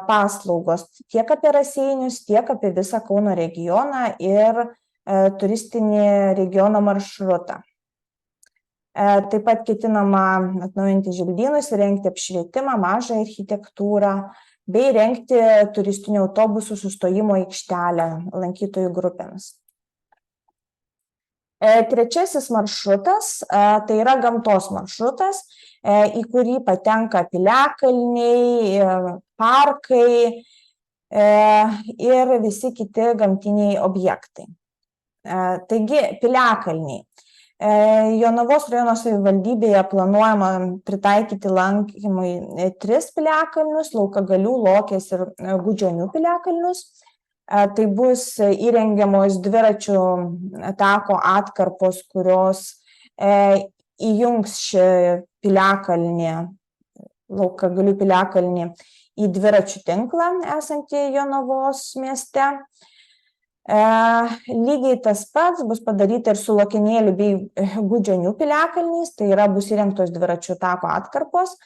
paslaugos tiek apie Raseinius, tiek apie visą Kauno regioną ir turistinį regiono maršrutą. Taip pat ketinama atnaujinti želdynus, rengti apšvietimą, mažą architektūrą bei rengti turistinių autobusų sustojimo aikštelę lankytojų grupėms. Trečiasis maršrutas tai yra gamtos maršrutas, į kurį patenka piliakalniai, parkai ir visi kiti gamtiniai objektai. Taigi, piliakalniai. Jonavos rajono savivaldybėje planuojama pritaikyti lankymui 3 piliakalnius, Laukagalių, Lokės ir Gudžionių piliakalnius. Tai bus įrengiamos dviračių tako atkarpos, kurios įjungs šį piliakalnį, Laukagalių piliakalnį, į dviračių tinklą esantį Jonavos mieste. Lygiai tas pats bus padaryta ir su Lokenėlių bei Gudžionių piliakalniais, tai yra bus įrengtos dviračių tako atkarpos.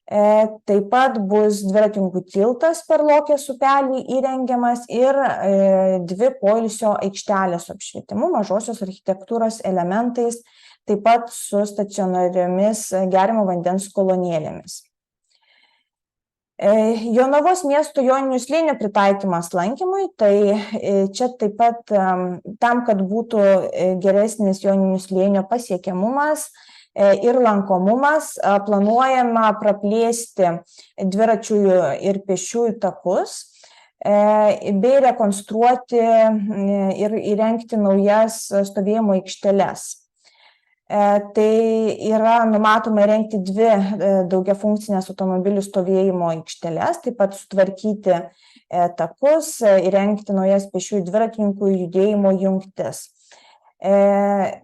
Taip pat bus dviratininkų tiltas per Lokės upelį įrengiamas ir 2 poilsio aikštelės su apšvietimu, mažosios architektūros elementais, taip pat su stacionariomis geriamo vandens kolonėlėmis. Jonavos miesto Joninių slėnio pritaikymas lankymui, tai čia taip pat tam, kad būtų geresnis Joninių slėnio pasiekiamumas ir lankomumas, planuojama praplėsti dviračių ir pėsčiųjų takus bei rekonstruoti ir įrengti naujas stovėjimo aikšteles. Tai yra numatoma įrengti 2 daugiafunkcinės automobilių stovėjimo aikšteles, taip pat sutvarkyti takus, įrengti naujas pėsčiųjų dviratininkų judėjimo jungtis. Tai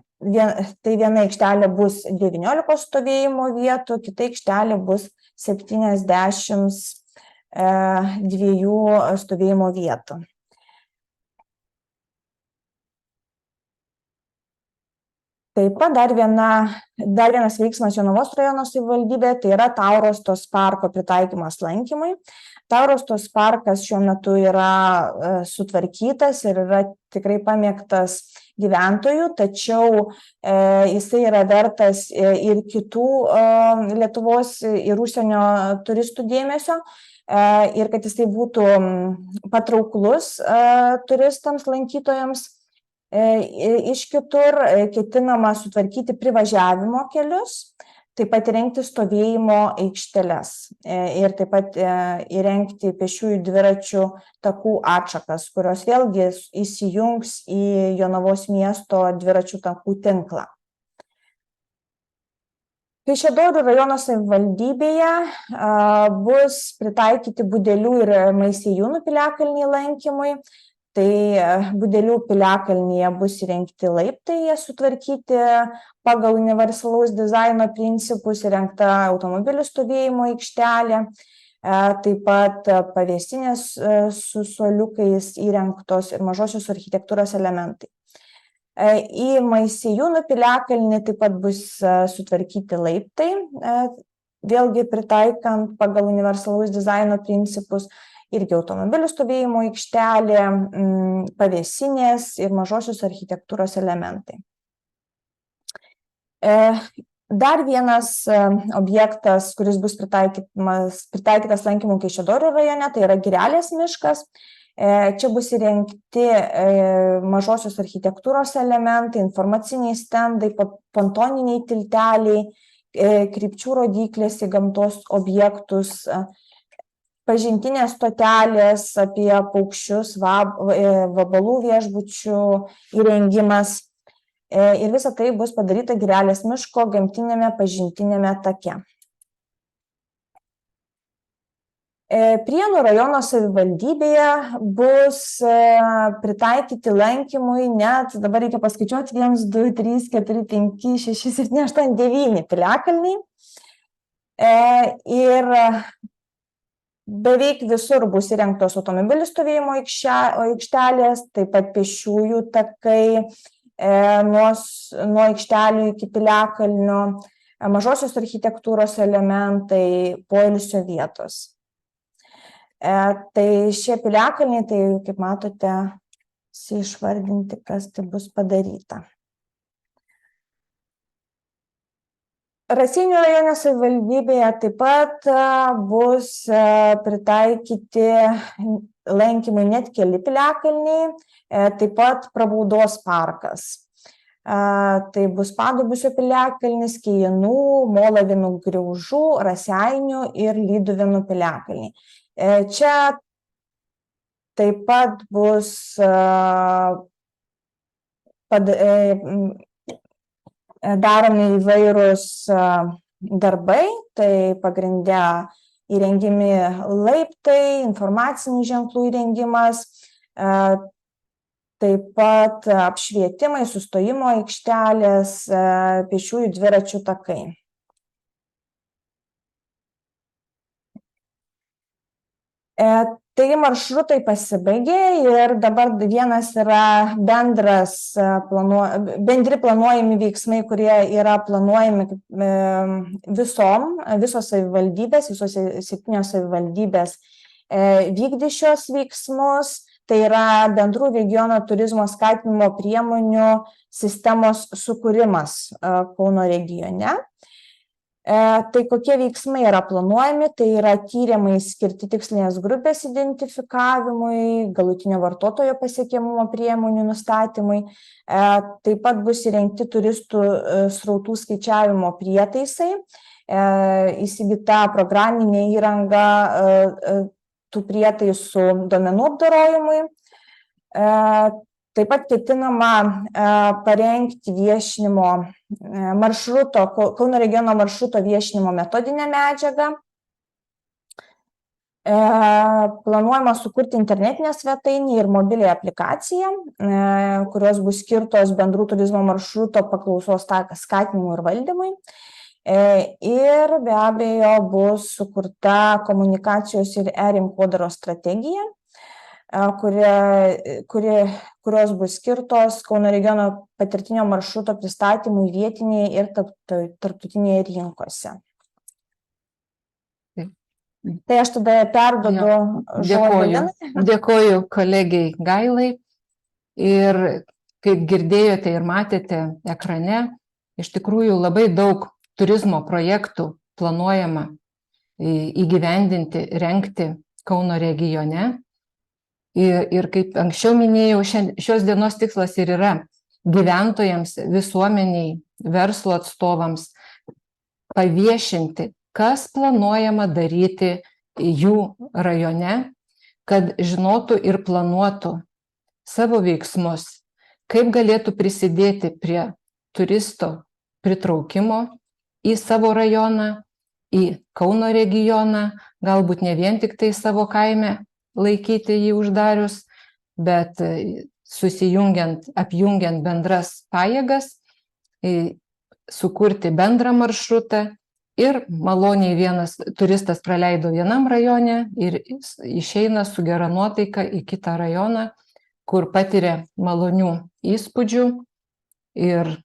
viena aikštelė bus 19 stovėjimo vietų, kita aikštelė bus 72 stovėjimo vietų. Taip pat dar vienas veiksmas Jonavos rajono savivaldybėje, tai yra Taurostos parko pritaikymas lankymui. Taurostos parkas šiuo metu yra sutvarkytas ir yra tikrai pamėgtas gyventojų, tačiau jisai yra vertas ir kitų Lietuvos ir užsienio turistų dėmesio ir kad jisai būtų patrauklus turistams, lankytojams. Iš kitur ketinama sutvarkyti privažiavimo kelius, taip pat įrengti stovėjimo aikšteles ir taip pat įrengti pėsčiųjų dviračių takų atšakas, kurios vėlgi įsijungs į Jonavos miesto dviračių takų tinklą. Kaišiadorių rajono savivaldybėje bus pritaikyti Budelių ir Maisiejūnų piliakalniai lankymui. Tai Budelių piliakalnyje bus įrengti laiptai, jie sutvarkyti pagal universalaus dizaino principus, įrengta automobilių stovėjimo aikštelė, taip pat pavėsinės su suoliukais įrengtos ir mažosios architektūros elementai. Į Maisiejūnų piliakalnį taip pat bus sutvarkyti laiptai, vėlgi pritaikant pagal universalaus dizaino principus, irgi automobilių stovėjimo aikštelė, pavėsinės ir mažosios architektūros elementai. Dar vienas objektas, kuris bus pritaikytas lankymui Kaišiadorių rajone, tai yra Girelės miškas. Čia bus įrengti mažosios architektūros elementai, informaciniai stendai, pontoniniai tilteliai, krypčių rodyklės į gamtos objektus, pažintinės stotelės apie paukščius, vabalų viešbučių įrengimas. Ir visa tai bus padaryta Girelės miško gamtinėme pažintiniame take. Prienų rajono savivaldybėje bus pritaikyti lankymui net, dabar reikia paskaičiuoti, 1, 2, 3, 4, 5, 6, 7, 8, 9 piliakalniai. Ir beveik visur bus įrengtos automobilių stovėjimo aikštelės, taip pat pėsčiųjų takai, nuo aikštelių iki piliakalnio, mažosios architektūros elementai, poilsio vietos. Tai šie piliakalniai, tai kaip matote, išvardinti, kas tai bus padaryta. Raseinių rajono savivaldybėje taip pat bus pritaikyti lankymui net keli piliakalniai, taip pat Prabaudos parkas. Tai bus Padubysio piliakalnis, Kėjėnų, Molavinų Griaužų, Raseinių ir Lyduvėnų piliakalniai. Čia taip pat bus daromi įvairūs darbai, tai pagrinde įrengiami laiptai, informacinių ženklų įrengimas, taip pat apšvietimai, sustojimo aikštelės, pėsčiųjų dviračių takai. Taigi maršrutai pasibaigė ir dabar vienas yra bendri planuojami veiksmai, kurie yra planuojami visos savivaldybės, visos 7 savivaldybės vykdys šios veiksmus. Tai yra bendrų regiono turizmo skatinimo priemonių sistemos sukūrimas Kauno regione. Tai kokie veiksmai yra planuojami, tai yra tyrimai skirti tikslinės grupės identifikavimui, galutinio vartotojo pasiekiamumo priemonių nustatymui. Taip pat bus įrengti turistų srautų skaičiavimo prietaisai, įsigyta programinė įranga tų prietaisų duomenų apdorojimui. Taip pat ketinama parengti viešinimo maršruto, Kauno regiono maršruto viešinimo metodinę medžiagą. Planuojama sukurti internetinę svetainę ir mobilią aplikaciją, kurios bus skirtos bendrų turizmo maršruto paklausos skatinimui ir valdymui. Ir be abejo bus sukurta komunikacijos ir rinkodaros strategija, kurios bus skirtos Kauno regiono patirtinio maršruto pristatymui vietinėje ir tarptautinėje rinkose. Tai aš tada perduodu žodį. Dėkoju kolegijai Gailai. Ir kaip girdėjote ir matėte ekrane, iš tikrųjų labai daug turizmo projektų planuojama įgyvendinti, rengti Kauno regione. Ir kaip anksčiau minėjau, šios dienos tikslas ir yra gyventojams, visuomeniai, verslo atstovams paviešinti, kas planuojama daryti jų rajone, kad žinotų ir planuotų savo veiksmus, kaip galėtų prisidėti prie turisto pritraukimo į savo rajoną, į Kauno regioną, galbūt ne vien tik tai savo kaime laikyti jį uždarius, bet susijungiant, apjungiant bendras pajėgas, sukurti bendrą maršrutą ir maloniai vienas turistas praleido vienam rajone ir išeina su gera nuotaika į kitą rajoną, kur patiria malonių įspūdžių ir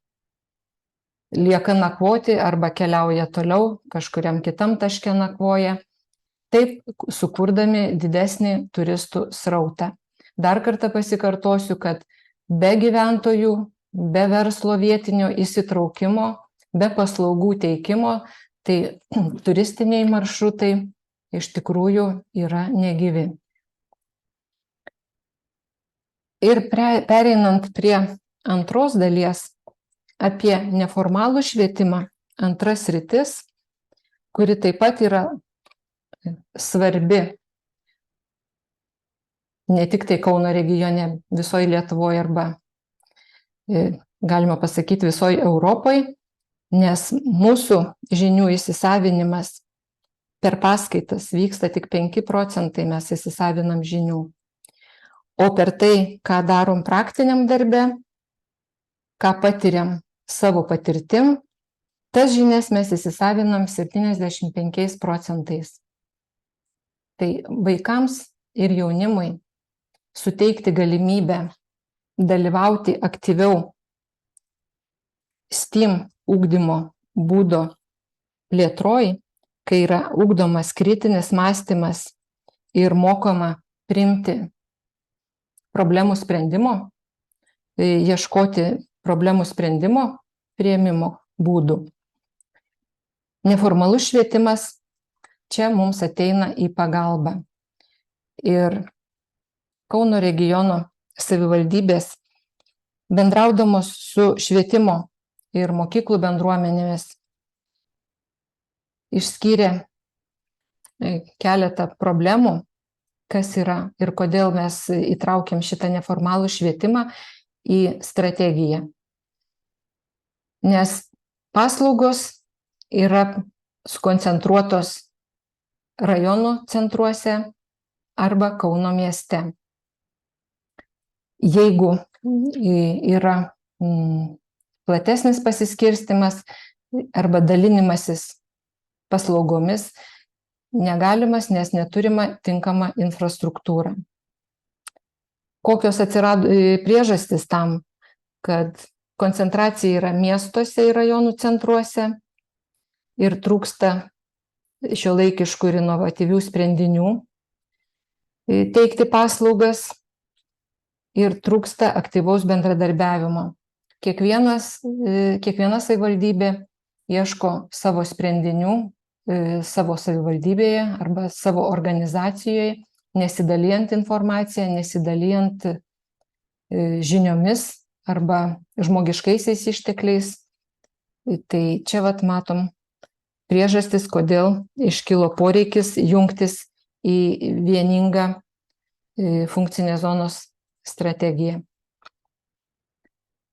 lieka nakvoti arba keliauja toliau, kažkuriam kitam taške nakvoja. Taip sukurdami didesnį turistų srautą. Dar kartą pasikartosiu, kad be gyventojų, be verslo vietinio įsitraukimo be paslaugų teikimo, tai turistiniai maršrutai iš tikrųjų yra negyvi. Ir pereinant prie antros dalies apie neformalų švietimą, antra sritis, kuri taip pat yra svarbi ne tik tai Kauno regione, visoje Lietuvoje arba, galima pasakyti, visoje Europoje, nes mūsų žinių įsisavinimas per paskaitas vyksta tik 5% mes įsisavinam žinių. O per tai, ką darom praktiniam darbe, ką patiriam savo patirtim, tas žinias mes įsisavinam 75%. Tai vaikams ir jaunimui suteikti galimybę dalyvauti aktyviau STEAM ugdymo būdo plėtroj, kai yra ugdomas kritinis mąstymas ir mokoma priimti problemų sprendimo, ieškoti problemų sprendimo priėmimo būdų. Neformalus švietimas čia mums ateina į pagalbą. Ir Kauno regiono savivaldybės bendraudamos su švietimo ir mokyklų bendruomenėmis išskyrė keletą problemų, kas yra ir kodėl mes įtraukiam šitą neformalų švietimą į strategiją. Nes paslaugos yra sukoncentruotos rajonų centruose arba Kauno mieste. Jeigu yra platesnis pasiskirstimas arba dalinimasis paslaugomis, negalimas, nes neturima tinkama infrastruktūra. Kokios atsirado priežastys tam, kad koncentracija yra miestuose ir rajonų centruose ir trūksta šiuolaikiškų ir inovatyvių sprendinių teikti paslaugas ir trūksta aktyvaus bendradarbiavimo. Kiekviena savivaldybė ieško savo sprendinių savo savivaldybėje arba savo organizacijoje, nesidalijant informaciją, nesidalijant žiniomis arba žmogiškaisiais ištekliais. Tai čia matom priežastis, kodėl iškilo poreikis jungtis į vieningą funkcinės zonos strategiją.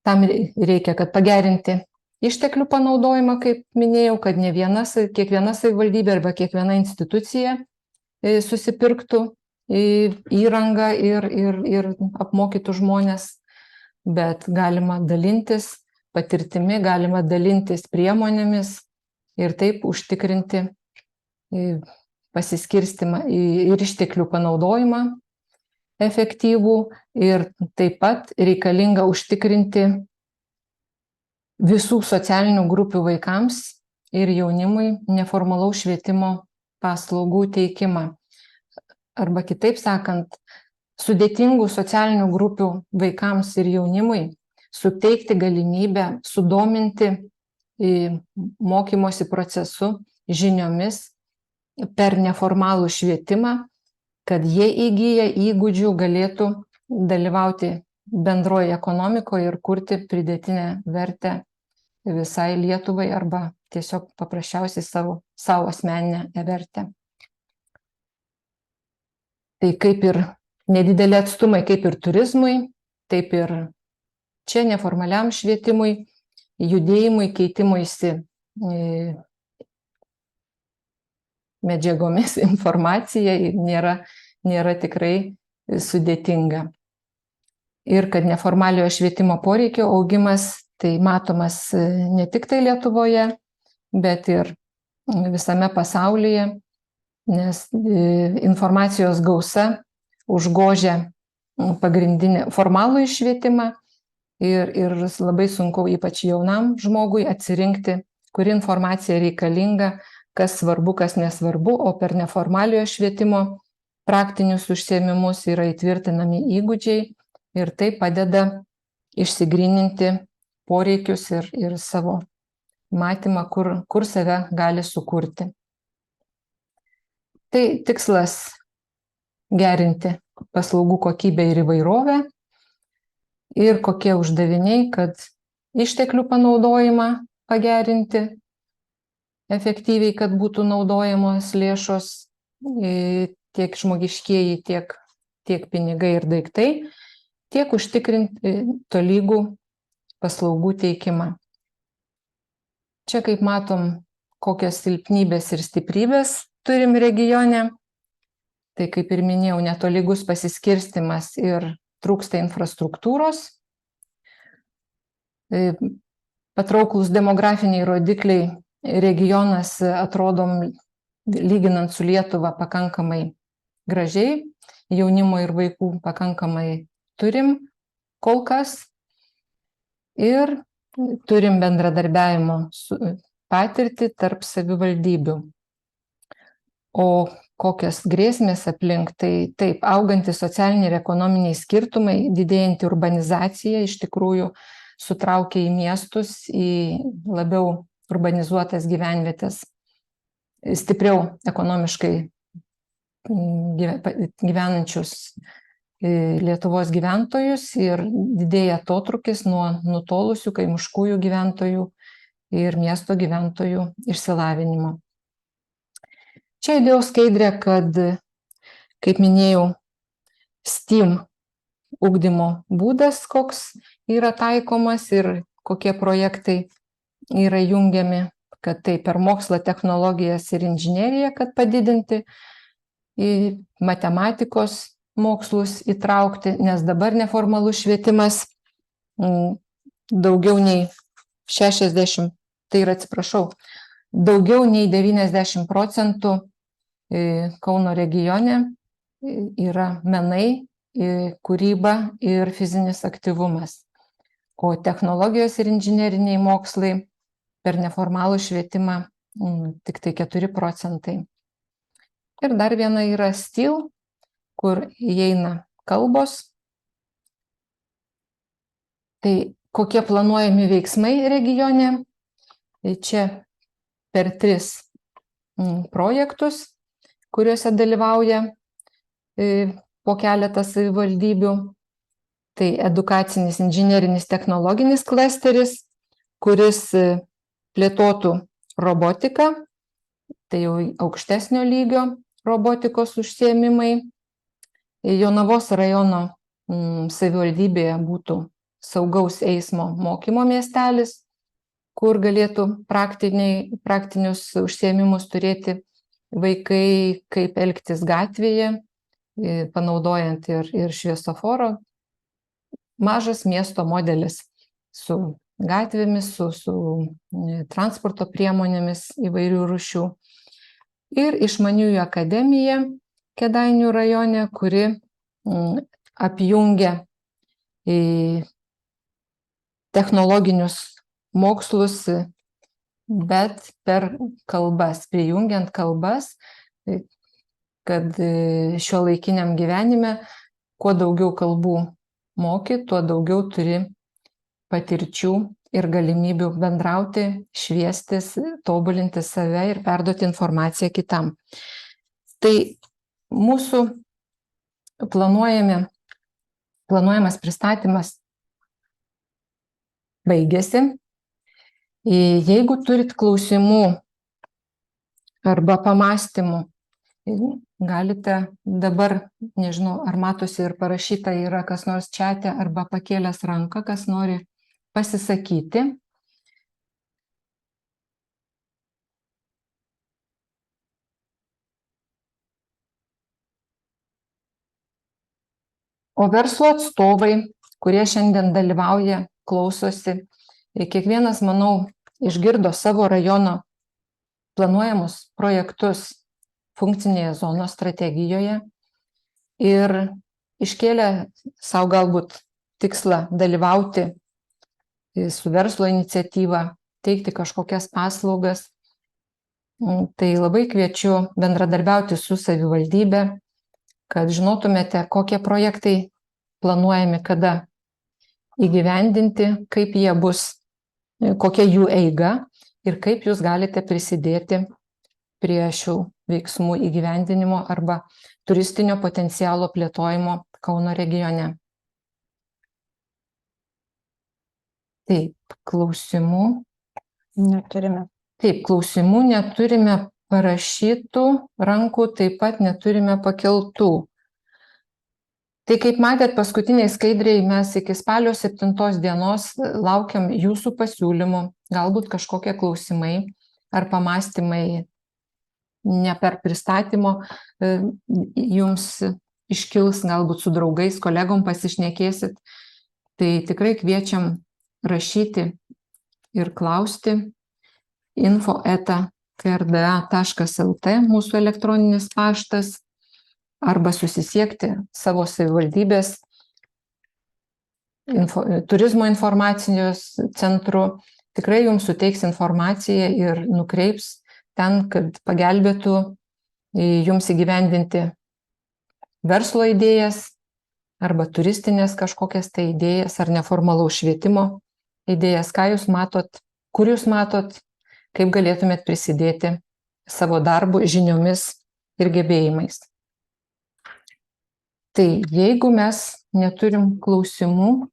Tam reikia, kad pagerinti išteklių panaudojimą, kaip minėjau, kad ne kiekviena savivaldybė arba kiekviena institucija susipirktų įrangą ir apmokytų žmonės, bet galima dalintis patirtimi, galima dalintis priemonėmis ir taip užtikrinti pasiskirstimą ir išteklių panaudojimą efektyvų ir taip pat reikalinga užtikrinti visų socialinių grupių vaikams ir jaunimui neformalaus švietimo paslaugų teikimą. Arba kitaip sakant, sudėtingų socialinių grupių vaikams ir jaunimui suteikti galimybę sudominti mokymosi procesu, žiniomis per neformalų švietimą, kad jie įgyję įgūdžių galėtų dalyvauti bendroje ekonomikoje ir kurti pridėtinę vertę visai Lietuvai arba tiesiog paprasčiausiai savo asmeninę vertę. Tai kaip ir nedideli atstumai, kaip ir turizmui, taip ir čia neformaliam švietimui, judėjimui, keitimuisi medžiagomis, informacija nėra tikrai sudėtinga. Ir kad neformaliojo švietimo poreikio augimas tai matomas ne tik tai Lietuvoje, bet ir visame pasaulyje, nes informacijos gausa užgožia pagrindinį formalų švietimą ir labai sunku ypač jaunam žmogui atsirinkti, kuri informacija reikalinga, kas svarbu, kas nesvarbu, o per neformaliojo švietimo praktinius užsiėmimus yra įtvirtinami įgūdžiai ir tai padeda išsigryninti poreikius ir savo matymą, kur save gali sukurti. Tai tikslas gerinti paslaugų kokybę ir įvairovę ir kokie uždaviniai, kad išteklių panaudojimą pagerinti efektyviai, kad būtų naudojamos lėšos, tiek žmogiškieji, tiek pinigai ir daiktai, tiek užtikrinti tolygų paslaugų teikimą. Čia, kaip matom, kokios silpnybės ir stiprybės turim regione. Tai, kaip ir minėjau, netolygus pasiskirstimas ir trūksta infrastruktūros. Patrauklus demografiniai rodikliai, regionas atrodom, lyginant su Lietuva, pakankamai gražiai, jaunimo ir vaikų pakankamai turim kol kas ir turim bendradarbiavimo patirtį tarp savivaldybių. O kokios grėsmės aplink, tai taip, augantys socialiniai ir ekonominiai skirtumai, didėjanti urbanizacija iš tikrųjų sutraukia į miestus, į labiau urbanizuotas gyvenvietes, stipriau ekonomiškai gyvenančius Lietuvos gyventojus ir didėja atotrūkis nuo nutolusių kaimiškųjų gyventojų ir miesto gyventojų išsilavinimo. Čia įdėjau skaidrę, kad, kaip minėjau, STEAM ugdymo būdas, koks yra taikomas ir kokie projektai yra jungiami, kad tai per mokslą, technologijas ir inžineriją, kad padidinti, į matematikos mokslus įtraukti, nes dabar neformalus švietimas daugiau nei 60, tai yra, atsiprašau, daugiau nei 90% Kauno regione yra menai, kūryba ir fizinis aktyvumas. O technologijos ir inžineriniai mokslai per neformalų švietimą tik tai 4%. Ir dar viena yra STEAL, kur įeina kalbos. Tai kokie planuojami veiksmai regione? Čia per 3 projektus, kuriuose dalyvauja po keletą savivaldybių. Tai edukacinis, inžinerinis, technologinis klasteris, kuris plėtotų robotiką, tai jau aukštesnio lygio robotikos užsiėmimai. Jonavos rajono savivaldybėje būtų saugaus eismo mokymo miestelis, kur galėtų praktinius užsiėmimus turėti vaikai, kaip elgtis gatvėje, panaudojant ir šviesoforo. Mažas miesto modelis su gatvėmis, su transporto priemonėmis įvairių rūšių. Ir išmaniųjų akademija Kėdainių rajone, kuri apjungia technologinius mokslus, bet per kalbas, prijungiant kalbas, kad šiuolaikiniam gyvenime kuo daugiau kalbų moki, tuo daugiau turi patirčių ir galimybių bendrauti, šviestis, tobulinti save ir perduoti informaciją kitam. Tai mūsų planuojamas pristatymas baigėsi. Jeigu turit klausimų arba pamastymų, galite dabar, nežinau, ar matosi ir parašyta yra kas nors čate arba pakėlęs ranką, kas nori pasisakyti. O verslo atstovai, kurie šiandien dalyvauja, klausosi, kiekvienas, manau, išgirdo savo rajono planuojamus projektus funkcinėje zonos strategijoje ir iškėlė savo galbūt tikslą dalyvauti su verslo iniciatyva, teikti kažkokias paslaugas. Tai labai kviečiu bendradarbiauti su savivaldybe, kad žinotumėte, kokie projektai planuojami, kada įgyvendinti, kaip jie bus, kokia jų eiga ir kaip jūs galite prisidėti prie šių veiksmų įgyvendinimo arba turistinio potencialo plėtojimo Kauno regione. Taip, klausimų. Neturime. Taip, klausimų neturime parašytų rankų, taip pat neturime pakeltų. Tai kaip matėt, paskutiniai skaidriai mes iki spalio 7 dienos laukiam jūsų pasiūlymų, galbūt kažkokie klausimai ar pamastymai ne per pristatymo jums iškils, galbūt su draugais, kolegom pasišnekėsit. Tai tikrai kviečiam rašyti ir klausti info@krda.lt mūsų elektroninis paštas arba susisiekti savo savivaldybės turizmo informacijos centru. Tikrai jums suteiks informaciją ir nukreips ten, kad pagelbėtų jums įgyvendinti verslo idėjas arba turistinės kažkokias tai idėjas ar neformalaus švietimo idėjas, ką jūs matot, kur jūs matot, kaip galėtumėt prisidėti savo darbu, žiniomis ir gebėjimais. Tai jeigu mes neturim klausimų,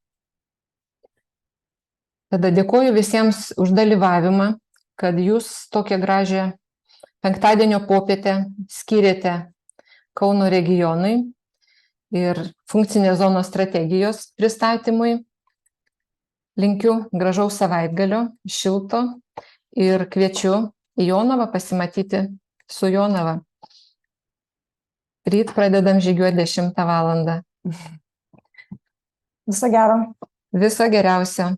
tada dėkoju visiems už dalyvavimą, kad jūs tokią gražią penktadienio popietę skyrėte Kauno regionui ir funkcinės zonos strategijos pristatymui. Linkiu gražaus savaitgalio, šilto ir kviečiu į Jonavą pasimatyti su Jonava. Ryt pradedam žygiuoti 10 valandą. Viso gero. Viso geriausio.